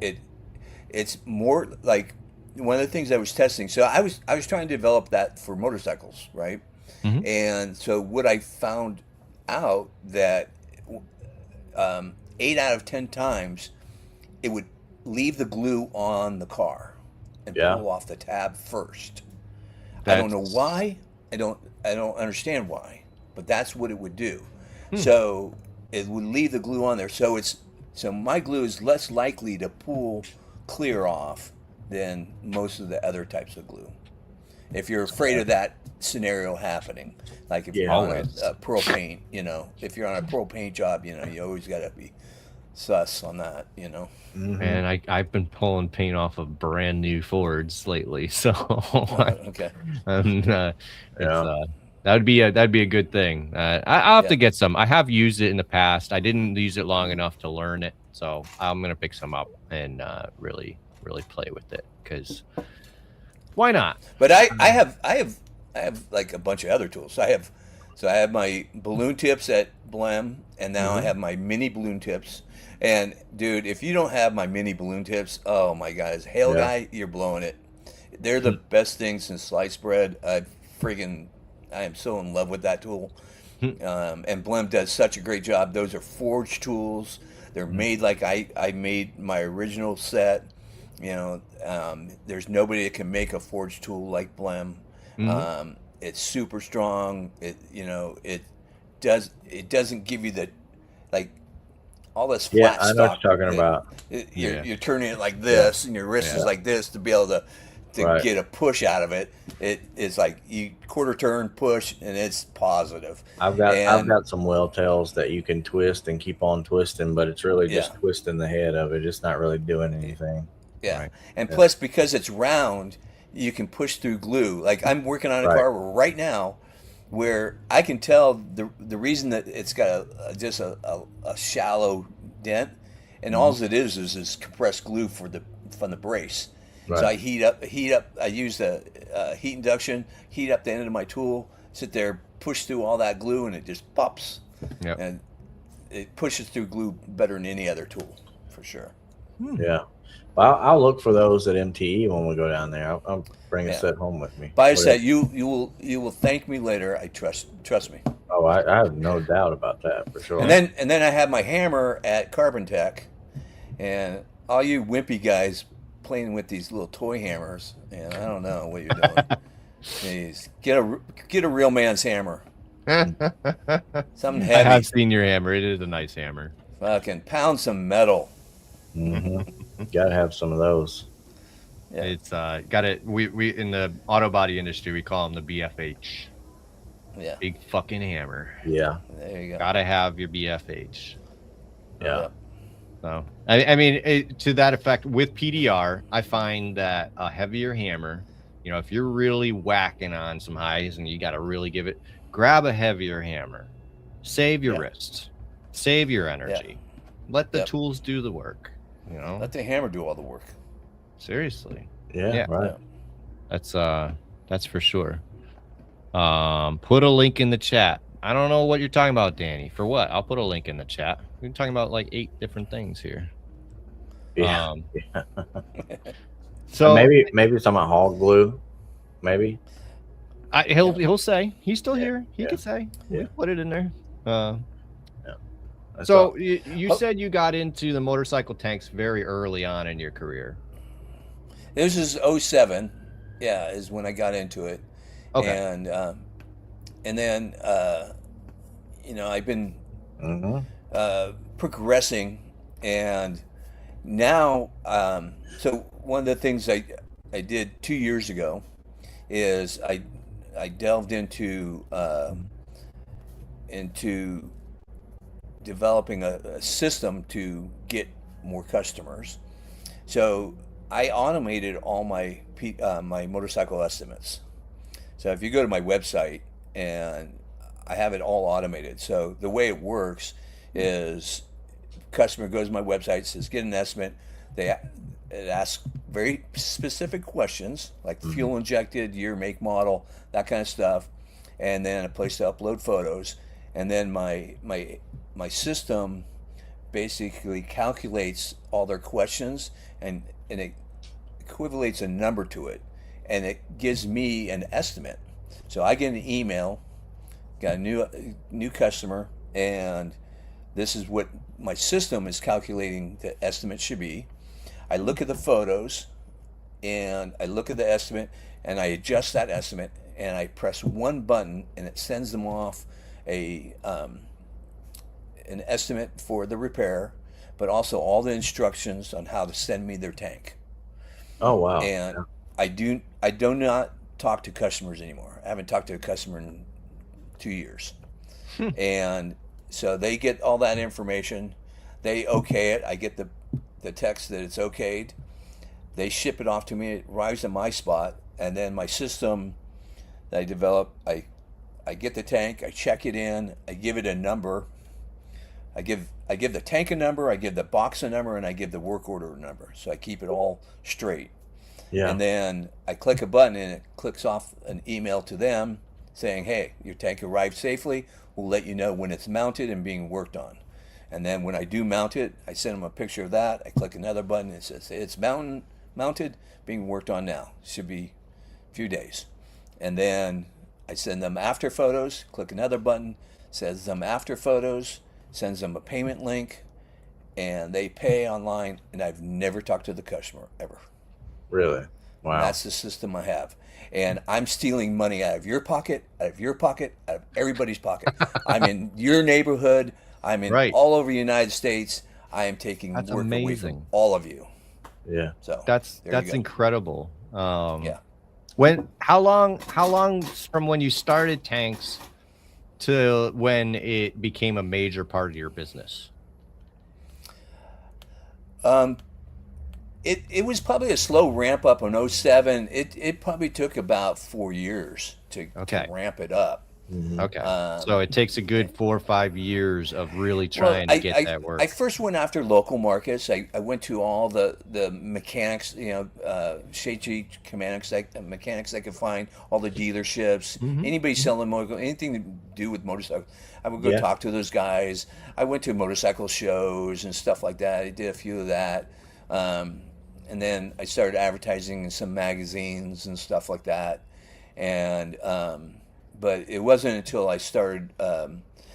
It's more like one of the things I was testing. So I was trying to develop that for motorcycles, right? And so what I found out that 8 out of 10 times it would leave the glue on the car and pull off the tab first. I don't know why. I don't understand why, but that's what it would do. So it would leave the glue on there. So my glue is less likely to pull clear off than most of the other types of glue. If you're afraid of that scenario happening, like if you're on a pearl paint, if you're on a pearl paint job, you always got to be sus on that, And I've been pulling paint off of brand new Fords lately, so okay. And that'd be a good thing. I'll have to get some. I have used it in the past. I didn't use it long enough to learn it, so I'm gonna pick some up and really play with it, because why not? But I have like a bunch of other tools. I have my balloon tips at Blem, and now I have my mini balloon tips. And dude, if you don't have my mini balloon tips, oh my God, as a hail guy, you're blowing it. They're the best thing since sliced bread. I am so in love with that tool. And Blem does such a great job. Those are forged tools. They're made like I made my original set. There's nobody that can make a forged tool like Blem. It's super strong. It doesn't give you the all this flat I know stock. what you're talking about. You're turning it like this, and your wrist is like this to be able to get a push out of it. It's like you quarter turn push, and it's positive. I've got some well tails that you can twist and keep on twisting, but it's really just twisting the head of it. It's not really doing anything. Yeah, and plus because it's round, you can push through glue. Like I'm working on a car right now where I can tell the reason that it's got just a shallow dent, and all it is compressed glue from the brace. So I heat up. I use the heat induction, heat up the end of my tool, sit there, push through all that glue, and it just pops. And it pushes through glue better than any other tool, for sure. Yeah. Well, I'll look for those at MTE when we go down there. I'll bring a set home with me. Buy a set. You will thank me later. I trust me. Oh, I have no doubt about that, for sure. And then I have my hammer at Carbon Tech, and all you wimpy guys playing with these little toy hammers, and I don't know what you're doing. Please get a real man's hammer. Something heavy. I have seen your hammer. It is a nice hammer. Fucking pound some metal. Gotta have some of those. Yeah. It's got it. We in the auto body industry, we call them the BFH. Yeah. Big fucking hammer. Yeah. There you go. Gotta have your BFH. Yeah. So I mean, to that effect, with PDR, I find that a heavier hammer, if you're really whacking on some highs and you got to really give it, grab a heavier hammer, save your wrists, save your energy, let the tools do the work. Let the hammer do all the work. Seriously. Yeah. Right. That's for sure. Put a link in the chat. I don't know what you're talking about, Danny. For what? I'll put a link in the chat. We're talking about like 8 different things here. Yeah. So maybe it's talking about hog glue. Maybe. He'll say he's still here. He Yeah. could say Yeah. we put it in there. That's So all. you said you got into the motorcycle tanks very early on in your career. This is 07. Yeah, is when I got into it. Okay. And then you know, I've been progressing, and now so one of the things I did 2 years ago is I delved into developing a system to get more customers. So I automated all my my motorcycle estimates. So if you go to my website, and I have it all automated. So the way it works is customer goes to my website, says get an estimate. It asks very specific questions like fuel injected, year, make, model, that kind of stuff, and then a place to upload photos. And then my system basically calculates all their questions, and it equivalates a number to it, and it gives me an estimate. So I get an email, got a new customer, and this is what my system is calculating the estimate should be. I look at the photos, and I look at the estimate, and I adjust that estimate, and I press one button, and it sends them off a an estimate for the repair, but also all the instructions on how to send me their tank. Oh wow. And I do not talk to customers anymore. I haven't talked to a customer in 2 years. And so they get all that information. They okay it. I get the text that it's okayed. They ship it off to me. It arrives at my spot, and then my system that I develop, I get the tank. I check it in. I give it a number. I give the tank a number. I give the box a number, and I give the work order a number. So I keep it all straight. Yeah. And then I click a button, and it clicks off an email to them saying, hey, your tank arrived safely. We'll let you know when it's mounted and being worked on. And then when I do mount it, I send them a picture of that. I click another button. It says it's mounted, being worked on now. Should be a few days. And then I send them after photos. Click another button. Says them after photos. Sends them a payment link. And they pay online. And I've never talked to the customer ever. Really? Wow. That's the system I have. And I'm stealing money out of your pocket, out of your pocket, out of everybody's pocket. I'm in your neighborhood. I'm in all over the United States. I am taking work away from all of you. Yeah. So that's incredible. Yeah. How long from when you started tanks to when it became a major part of your business? It was probably a slow ramp up in 07. It probably took about 4 years to ramp it up. Okay. So it takes a good 4 or 5 years of really trying to get that work. I first went after local markets. I went to all the mechanics, shade mechanics I could find, all the dealerships, anybody selling motorcycles, anything to do with motorcycles. I would go talk to those guys. I went to motorcycle shows and stuff like that. I did a few of that. And then I started advertising in some magazines and stuff like that. And but it wasn't until I started.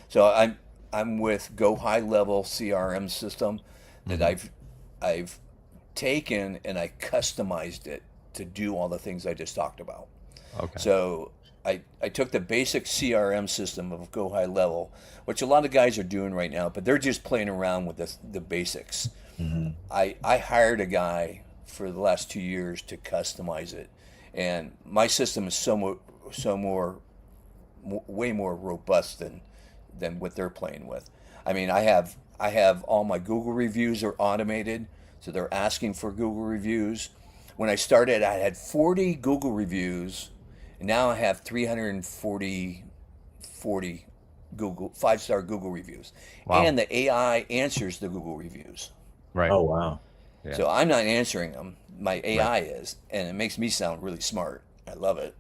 So I'm with Go High Level CRM system that I've taken and I customized it to do all the things I just talked about. Okay. So I took the basic CRM system of Go High Level, which a lot of guys are doing right now, but they're just playing around with the basics. I hired a guy for the last 2 years to customize it, and my system is way more robust than what they're playing with. I mean, I have all my Google reviews are automated, so they're asking for Google reviews. When I started, I had 40 Google reviews, and now I have 340 Google 5-star Google reviews. Wow. And the AI answers the Google reviews. Right. Oh wow. Yeah. So I'm not answering them. My AI is, and it makes me sound really smart. I love it.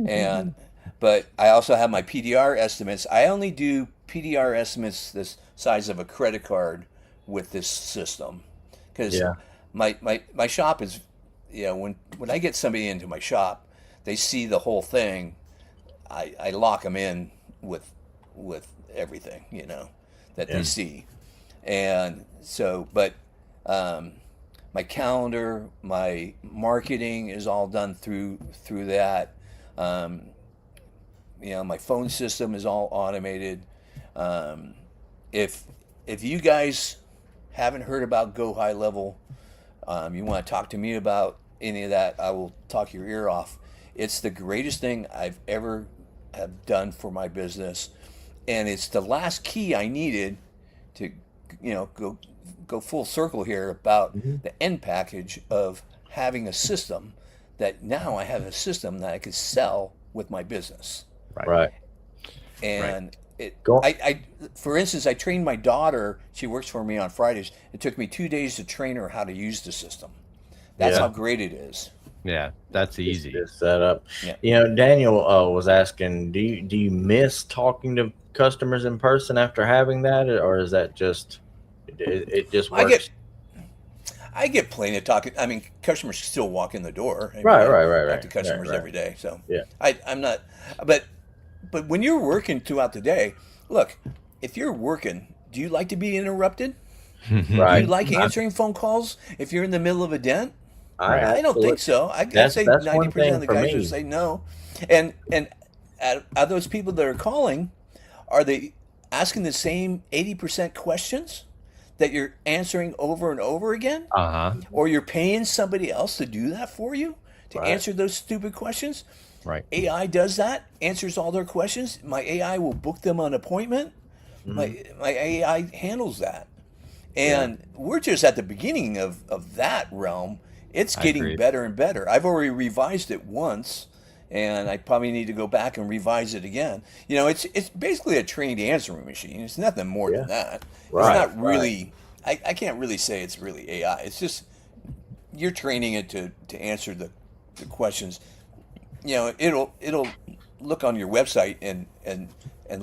And but I also have my PDR estimates. I only do PDR estimates this size of a credit card with this system because Yeah. my shop is, when I get somebody into my shop, they see the whole thing. I lock them in with everything, that they see. And so, but my calendar, my marketing is all done through that. My phone system is all automated. Um, if you guys haven't heard about Go High Level, you want to talk to me about any of that, I will talk your ear off. It's the greatest thing I've ever have done for my business, and it's the last key I needed to, go full circle here about the end package of having a system that now I have a system that I could sell with my business. Right. And Go. for instance, I trained my daughter. She works for me on Fridays. It took me 2 days to train her how to use the system. That's how great it is. Yeah, that's easy. Just set up. Yeah. Daniel was asking, do you miss talking to customers in person after having that, or is that just it just works? I get plenty of talking. I mean, customers still walk in the door. I Right. talk to customers every day. So Yeah. I'm not. But when you're working throughout the day, look, if you're working, do you like to be interrupted? Right. Do you like answering phone calls if you're in the middle of a dent? I don't absolutely- think so. I'd say that's 90% of the one thing guys for would me. say no. And are those people that are calling, are they asking the same 80% questions that you're answering over and over again? Or you're paying somebody else to do that for you, to answer those stupid questions? Right. AI does that, answers all their questions. My AI will book them an appointment. My AI handles that. And we're just at the beginning of that realm. It's getting better and better. I've already revised it once, and I probably need to go back and revise it again. It's basically a trained answering machine. It's nothing more than that. Right, It's not really. I can't really say it's really AI. It's just you're training it to answer the questions. It'll look on your website and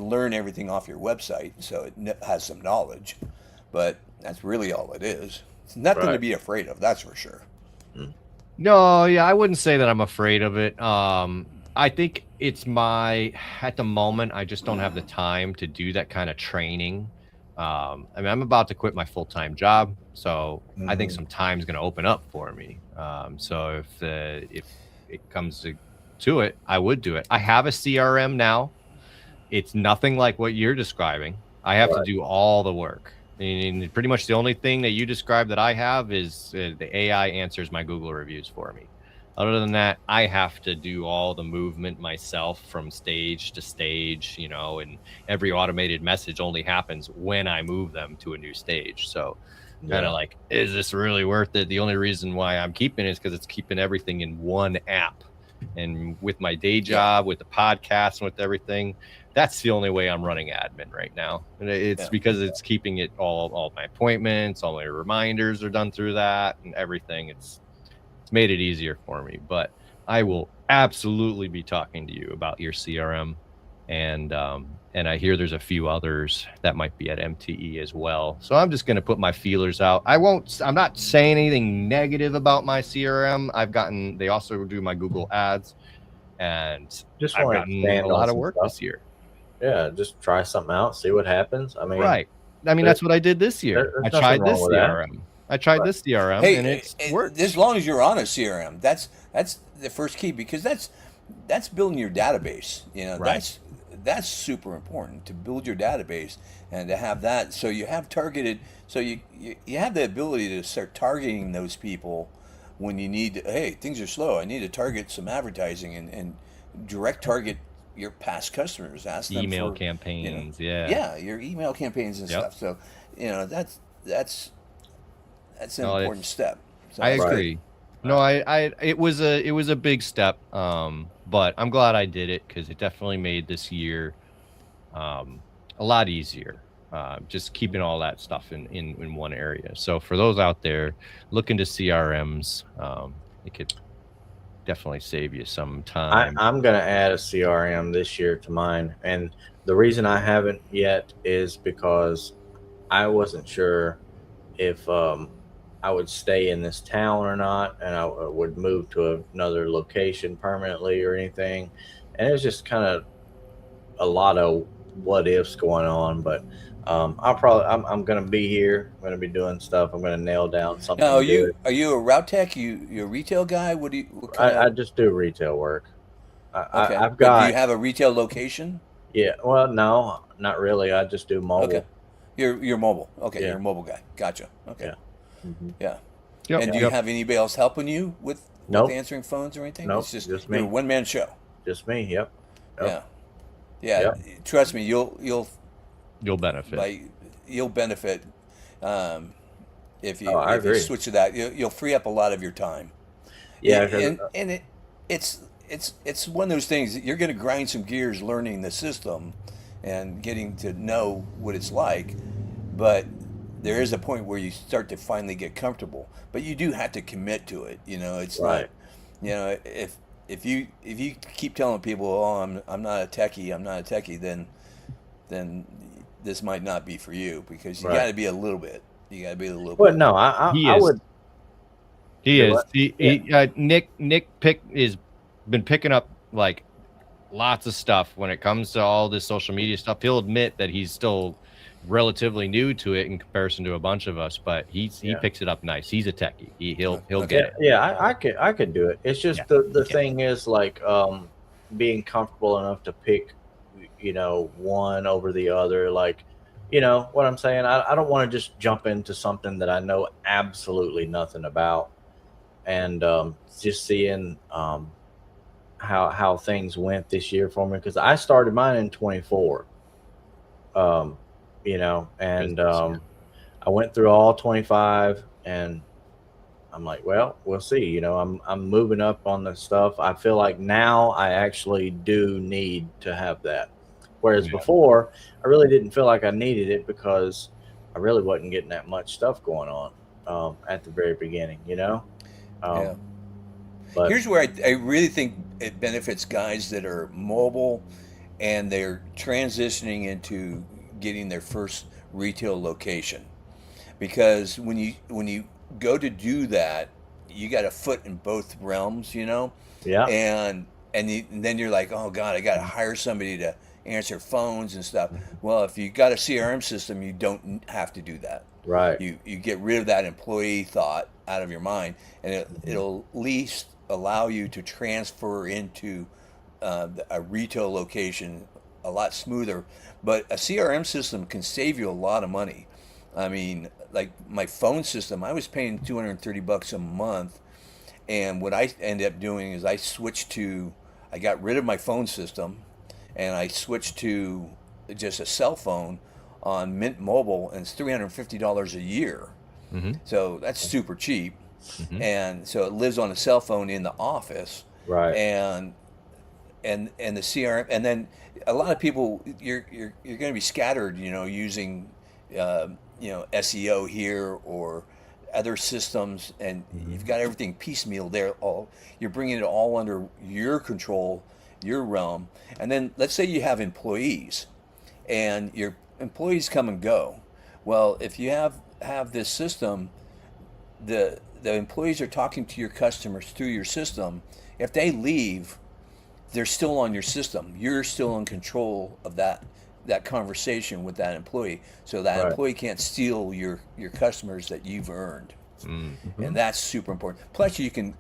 learn everything off your website, so it has some knowledge. But that's really all it is. It's nothing to be afraid of. That's for sure. No, yeah, I wouldn't say that I'm afraid of it. I think it's at the moment, I just don't have the time to do that kind of training. I mean, I'm about to quit my full-time job, so I think some time's going to open up for me. So if it comes to it, I would do it. I have a CRM now. It's nothing like what you're describing. I have to do all the work. And pretty much the only thing that you described that I have is the AI answers my Google reviews for me. Other than that, I have to do all the movement myself from stage to stage, and every automated message only happens when I move them to a new stage. So kind of like, is this really worth it? The only reason why I'm keeping it is because it's keeping everything in one app. And with my day job, with the podcast, and with everything, that's the only way I'm running admin right now. And it's because it's keeping it all my appointments, all my reminders are done through that, and everything. It's made it easier for me. But I will absolutely be talking to you about your CRM, and I hear there's a few others that might be at MTE as well. So I'm just going to put my feelers out. I'm not saying anything negative about my CRM. They also do my Google ads, and Just I've wanna gotten expand a lot on of some work stuff. this year. Yeah, just try something out, see what happens. I mean, Right. I mean, that's what I did this year. there's I nothing tried wrong this with that. CRM. I tried this CRM, Hey, and it's worked. as long as you're on a CRM, that's the first key, because that's building your database. That's super important, to build your database and to have that, so you have targeted, so you have the ability to start targeting those people when you need. Hey, things are slow. I need to target some advertising and direct target your past customers. Ask them Email for campaigns, your email campaigns and stuff. So that's an important step. So I agree. No, it was a big step, but I'm glad I did it, because it definitely made this year a lot easier. Just keeping all that stuff in one area. So for those out there looking to CRMs, definitely save you some time. I'm going to add a CRM this year to mine. And the reason I haven't yet is because I wasn't sure if I would stay in this town or not, and I would move to another location permanently or anything. And it was just kind of a lot of what ifs going on. But I'm going to be here. I'm going to be doing stuff. I'm going to nail down Now, something good. are you a route tech? You a retail guy? What kind I of? just do retail work. Okay, I've but do you got, have a retail location? yeah, well, no, not really. I just do Okay, mobile. you're mobile. Okay, Yeah, you're a mobile guy. Gotcha. Okay, yeah. Hmm. yeah. Yep, And do Yeah. you yep. have anybody else helping you with Nope, answering phones or anything? It's nope, just just you're a me. one man show. Just me. Yep. Yep. Yeah, yeah. Yep. Trust me, you'll You'll benefit. like you'll benefit um, Oh, I if you agree. switch to that. You'll free up a lot of your time. Yeah, because And it's it's one of those things that you're going to grind some gears learning the system and getting to know what it's like, but there is a point where you start to finally get comfortable, but you do have to commit to it. It's not, right. if you keep telling people, oh, I'm not a techie, I'm not a techie, then this might not be for you, because you got Right. to be a little bit. You got to be a little Well, bit. no, He I is. would He do is. what? Yeah. Nick is been picking up like lots of stuff when it comes to all this social media stuff. He'll admit that he's still relatively new to it in comparison to a bunch of us, but he Yeah. picks it up nice. He's a techie. He'll Okay. get Yeah, it. yeah, I could do it. It's Yeah, just the he can. thing is like being comfortable enough to pick, one over the other. Like, you know what I'm saying? I don't want to just jump into something that I know absolutely nothing about, and just seeing how things went this year for me, because I started mine in 24. Um, and Business, yeah. I went through all 25, and I'm like, well, we'll see. I'm moving up on the stuff. I feel like now I actually do need to have that. Whereas Yeah. before, I really didn't feel like I needed it because I really wasn't getting that much stuff going on at the very beginning. Yeah. Um, but Here's where I really think it benefits guys that are mobile and they're transitioning into getting their first retail location, because when you go to do that, you got a foot in both realms. yeah, And then you're like, oh God, I got to hire somebody to answer phones and stuff. Well, if you got a CRM system, you don't have to do that. right. You get rid of that employee thought out of your mind, and it'll at least allow you to transfer into a retail location a lot smoother. But a CRM system can save you a lot of money. I mean, like my phone system, I was paying $230 a month, and what I ended up doing is I got rid of my phone system, and I switched to just a cell phone on Mint Mobile, and it's $350 a year. Mm-hmm. So that's super cheap, Mm-hmm. and so it lives on a cell phone in the office, Right. and and the CRM, and then a lot of people, you're going to be scattered, using SEO here or other systems, and Mm-hmm. you've got everything piecemeal there. All you're bringing it all under your control, your realm, and then let's say you have employees, and your employees come and go. Well, if you have this system, the employees are talking to your customers through your system. If they leave, they're still on your system. You're still in control of that conversation with that employee, so that Right. employee can't steal your customers that you've earned. Mm-hmm. And that's super important. Plus, you can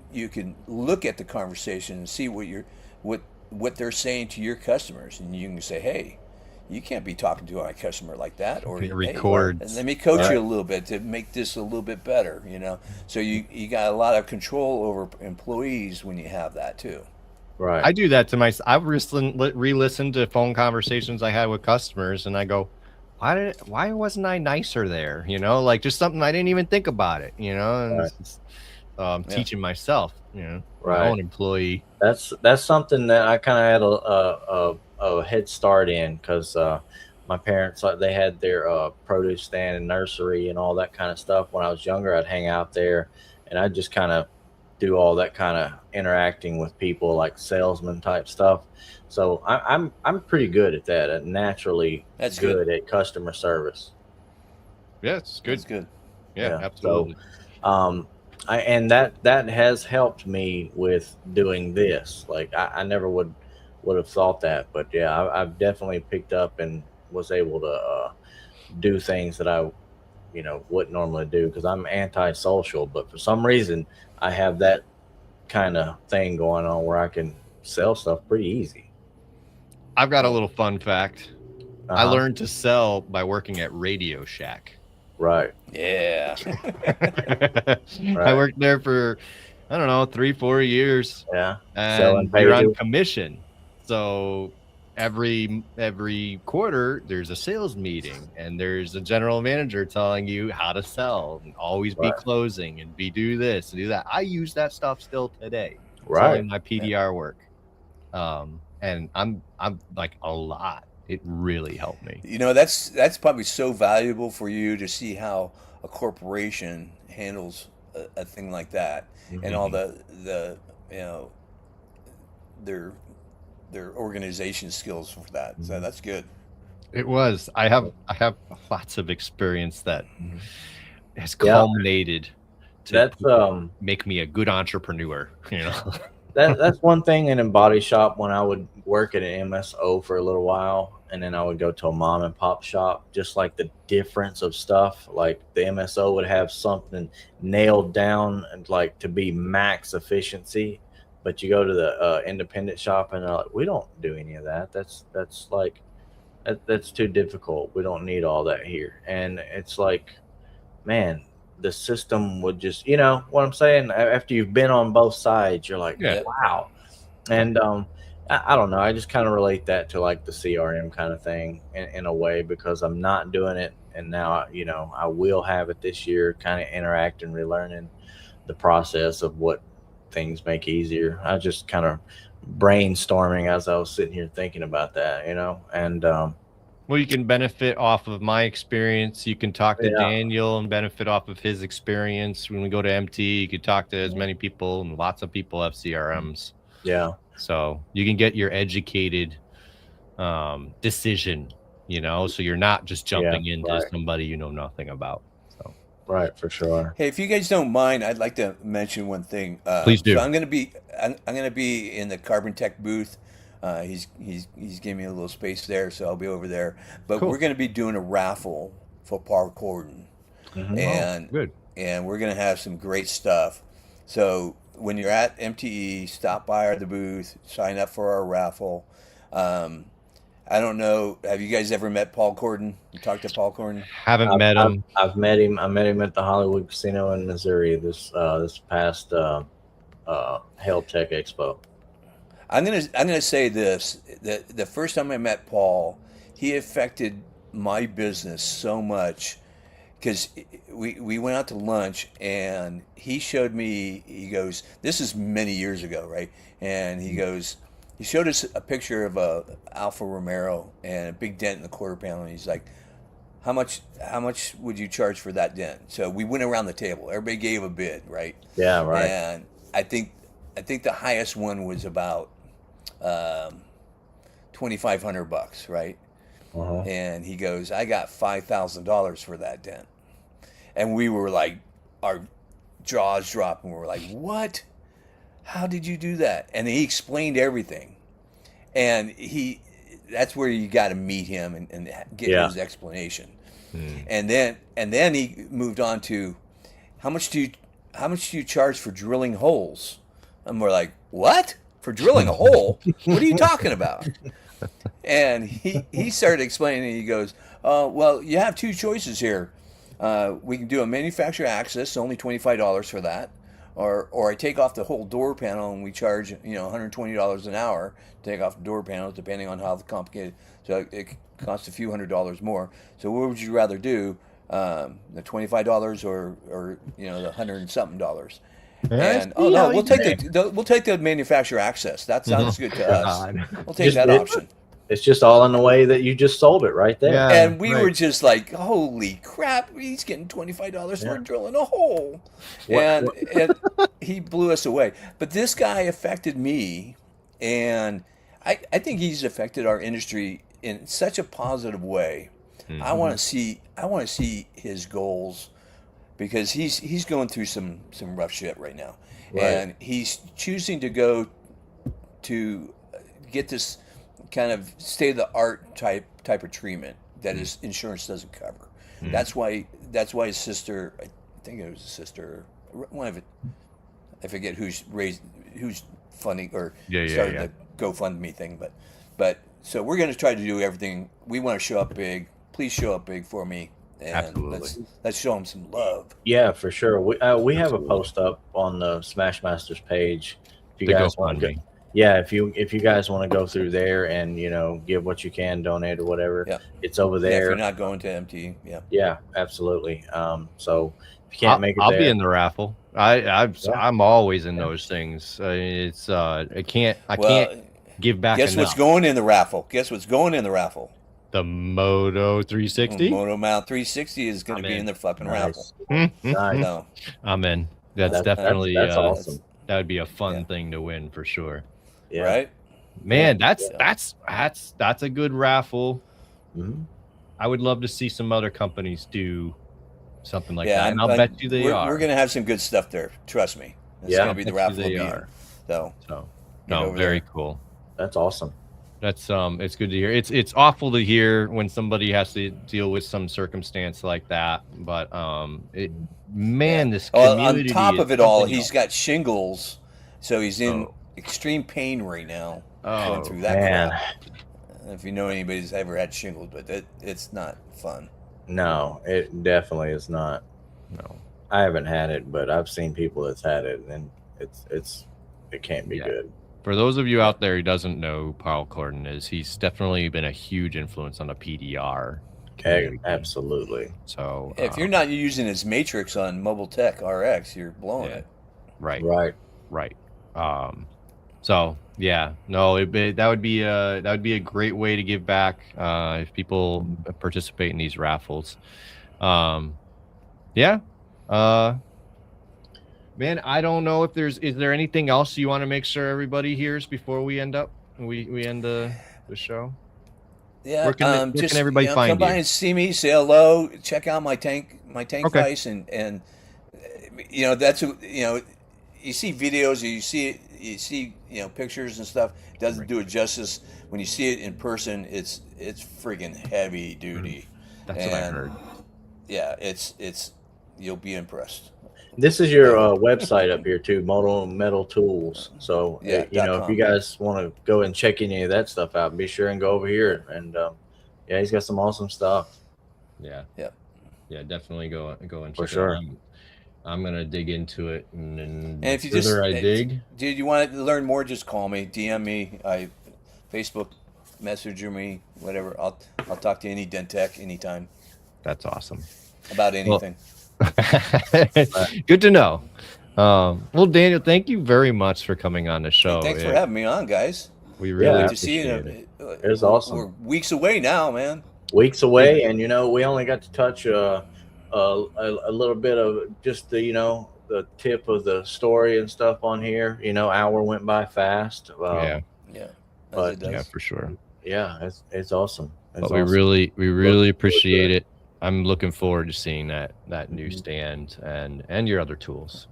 look at the conversation and see what they're saying to your customers, and you can say, hey, you can't be talking to my customer like that, or It hey, records. let me coach Right. you a little bit to make this a little bit better. So you got a lot of control over employees when you have that too. Right. I do that to myself. I've re-listened to phone conversations I had with customers, and I go, why wasn't I nicer there? Like just something I didn't even think about it. And Right. it's just, Yeah. teaching myself. My Right. own employee. That's something that I kind of had a head start in, because my parents, like, they had their produce stand and nursery and all that kind of stuff. When I was younger, I'd hang out there, and I just kind of do all that kind of interacting with people, like salesman type stuff. So I'm pretty good at that. Naturally, That's good at customer service. Yeah, it's good. That's good. Yeah, absolutely. So, and that has helped me with doing this. Like I never would have thought that, but yeah, I've definitely picked up and was able to do things that I wouldn't normally do because I'm antisocial. But for some reason, I have that kind of thing going on where I can sell stuff pretty easy. I've got a little fun fact. I Uh-huh. learned to sell by working at Radio Shack. Right. Yeah. I worked there for, I don't know, 3-4 years. Yeah. And you're on commission. So every quarter there's a sales meeting and there's a general manager telling you how to sell and always be closing and do this and do that. I use that stuff still today. Selling my PDR work. And I'm like a lot. It really helped me. That's probably so valuable for you to see how a corporation handles a thing like that, and all the their organization skills for that. So that's good. It was. I have lots of experience that has culminated to make me a good entrepreneur. That's one thing in a body shop. When I would work at an MSO for a little while, and then I would go to a mom and pop shop, just like the difference of stuff. Like the MSO would have something nailed down and like to be max efficiency, but you go to the independent shop and they're like, we don't do any of that. That's too difficult. We don't need all that here. And it's like, man, the system would just, what I'm saying? After you've been on both sides, you're like, wow. And I don't know. I just kind of relate that to like the CRM kind of thing in a way, because I'm not doing it. And now, I will have it this year, kind of interacting, relearning the process of what things make easier. I just kind of brainstorming as I was sitting here thinking about that, and well, you can benefit off of my experience. You can talk to Daniel and benefit off of his experience. When we go to MT, you could talk to as many people, and lots of people have CRMs. Yeah. So you can get your educated decision, so you're not just jumping into somebody you know nothing about. So. Right, for sure. Hey, if you guys don't mind, I'd like to mention one thing. Please do. So I'm gonna be in the Carbon Tech booth. He's giving me a little space there, so I'll be over there. But we're going to be doing a raffle for Paul Corden, and good. And we're going to have some great stuff. So when you're at MTE, stop by the booth, sign up for our raffle. I don't know. Have you guys ever met Paul Corden? You talked to Paul Corden? Haven't met him. I've met him. I met him at the Hollywood Casino in Missouri this past Health Tech Expo. I'm gonna say this: the first time I met Paul, he affected my business so much, because we went out to lunch and he showed me. He goes, "This is many years ago, right?" And he goes, he showed us a picture of a Alfa Romero and a big dent in the quarter panel. And he's like, "How much would you charge for that dent?" So we went around the table. Everybody gave a bid, right? Yeah, right. And I think the highest one was about $2,500, right? And he goes, "I got $5,000 for that dent," and we were like, our jaws dropped, and we were like, "What? How did you do that?" And he explained everything, and that's where you got to meet him and get his explanation. And then he moved on to, how much do you charge for drilling holes? And we're like, "What? For drilling a hole? What are you talking about?" And he started explaining. He goes, "Well, you have two choices here. We can do a manufacturer access, only $25 for that, or I take off the whole door panel and we charge $120 an hour to take off the door panels, depending on how complicated. So it costs a few $100s more. So what would you rather do, the $25 or the $100 and something dollars?" And we'll take the manufacturer access. That sounds good to us. We'll take that option. It's just all in the way that you just sold it right there. Yeah. And we right. were just like, holy crap, he's getting $25 for drilling a hole. And he blew us away. But this guy affected me, and I think he's affected our industry in such a positive way. I want to see his goals, because he's going through some rough shit right now. Right. And he's choosing to go to get this kind of state of the art type of treatment that his insurance doesn't cover. That's why his sister, I think it was his sister, one of it, I forget who's funding or started the GoFundMe thing, but so we're going to try to do everything. We want to show up big. Please show up big for me, and Absolutely. let's show him some love. Yeah, for sure. We have a post up on the Smash Masters page. If you guys want to, if you guys want to go through there and give what you can, donate or whatever, it's over there. Yeah, if you're not going to MT, yeah, absolutely. So if you can't make it, I'll be in the raffle. I'm always in those things. It's I can't give back. Guess what's going in the raffle? The Moto 360. Moto Mount 360 is going to be in the fucking raffle. Nice. So, I'm in. That's definitely that's awesome. That would be a fun thing to win for sure. Yeah. Right? Man, that's a good raffle. Mm-hmm. I would love to see some other companies do something like that. And I'll bet you they are. We're going to have some good stuff there. Trust me. It's going to be the raffle. They are. So no, very cool. That's awesome. That's it's good to hear. It's awful to hear when somebody has to deal with some circumstance like that. But this community. On top of it all, he's got shingles, so he's in extreme pain right now. Going through that. Man. If you know anybody who's ever had shingles, but it's not fun. No, it definitely is not. No, I haven't had it, but I've seen people that's had it, and it can't be good. For those of you out there who doesn't know who Paul Corden is, he's definitely been a huge influence on the PDR. Okay, absolutely. So if you're not using his matrix on Mobile Tech RX, you're blowing it. Right. So yeah, no, that would be a great way to give back if people participate in these raffles. Man, I don't know if is there anything else you want to make sure everybody hears before we end the show? Yeah, where can everybody find come by and see me, say hello, check out my tank price, and that's you see videos, you see pictures and stuff. It doesn't do it justice. When you see it in person, it's friggin' heavy duty. That's what I heard. Yeah, it's you'll be impressed. This is your website up here too, Moto Metal Tools. So if you guys want to go and check any of that stuff out, be sure and go over here. And he's got some awesome stuff. Yeah, definitely go and check for sure. it out. I'm gonna dig into it, and if you dig. Dude, you want to learn more? Just call me, DM me, Facebook Messenger me, whatever. I'll talk to any Dentech anytime. That's awesome. About anything. Good to know. Well, Daniel, thank you very much for coming on the show. Hey, thanks for having me on, guys. We really like to see you. It was awesome. We're weeks away now, man. Weeks away, and we only got to touch a little bit of just the tip of the story and stuff on here. Hour went by fast. Yeah, for sure. Yeah, it's awesome. But we really appreciate it. I'm looking forward to seeing that new stand and your other tools.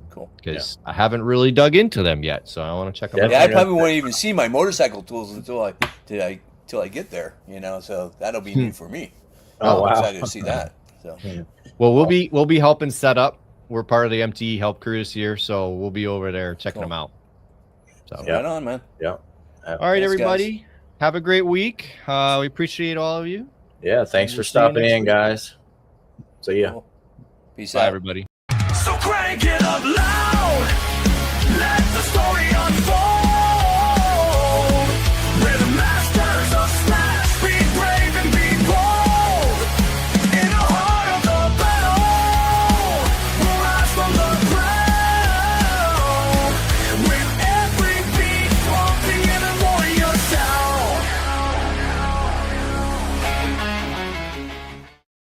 Cool. Because I haven't really dug into them yet, so I want to check them out. Yeah, I probably won't even see my motorcycle tools until I get there. So that'll be new for me. Oh, wow. I'm excited to see that. So. Well, we'll be helping set up. We're part of the MTE help crew this year, so we'll be over there checking them out. So right on, man. Yeah. All right, everybody. Guys. Have a great week. We appreciate all of you. Yeah, thanks for stopping in, guys. See ya. Cool. Peace Bye, out, everybody. So crank it up.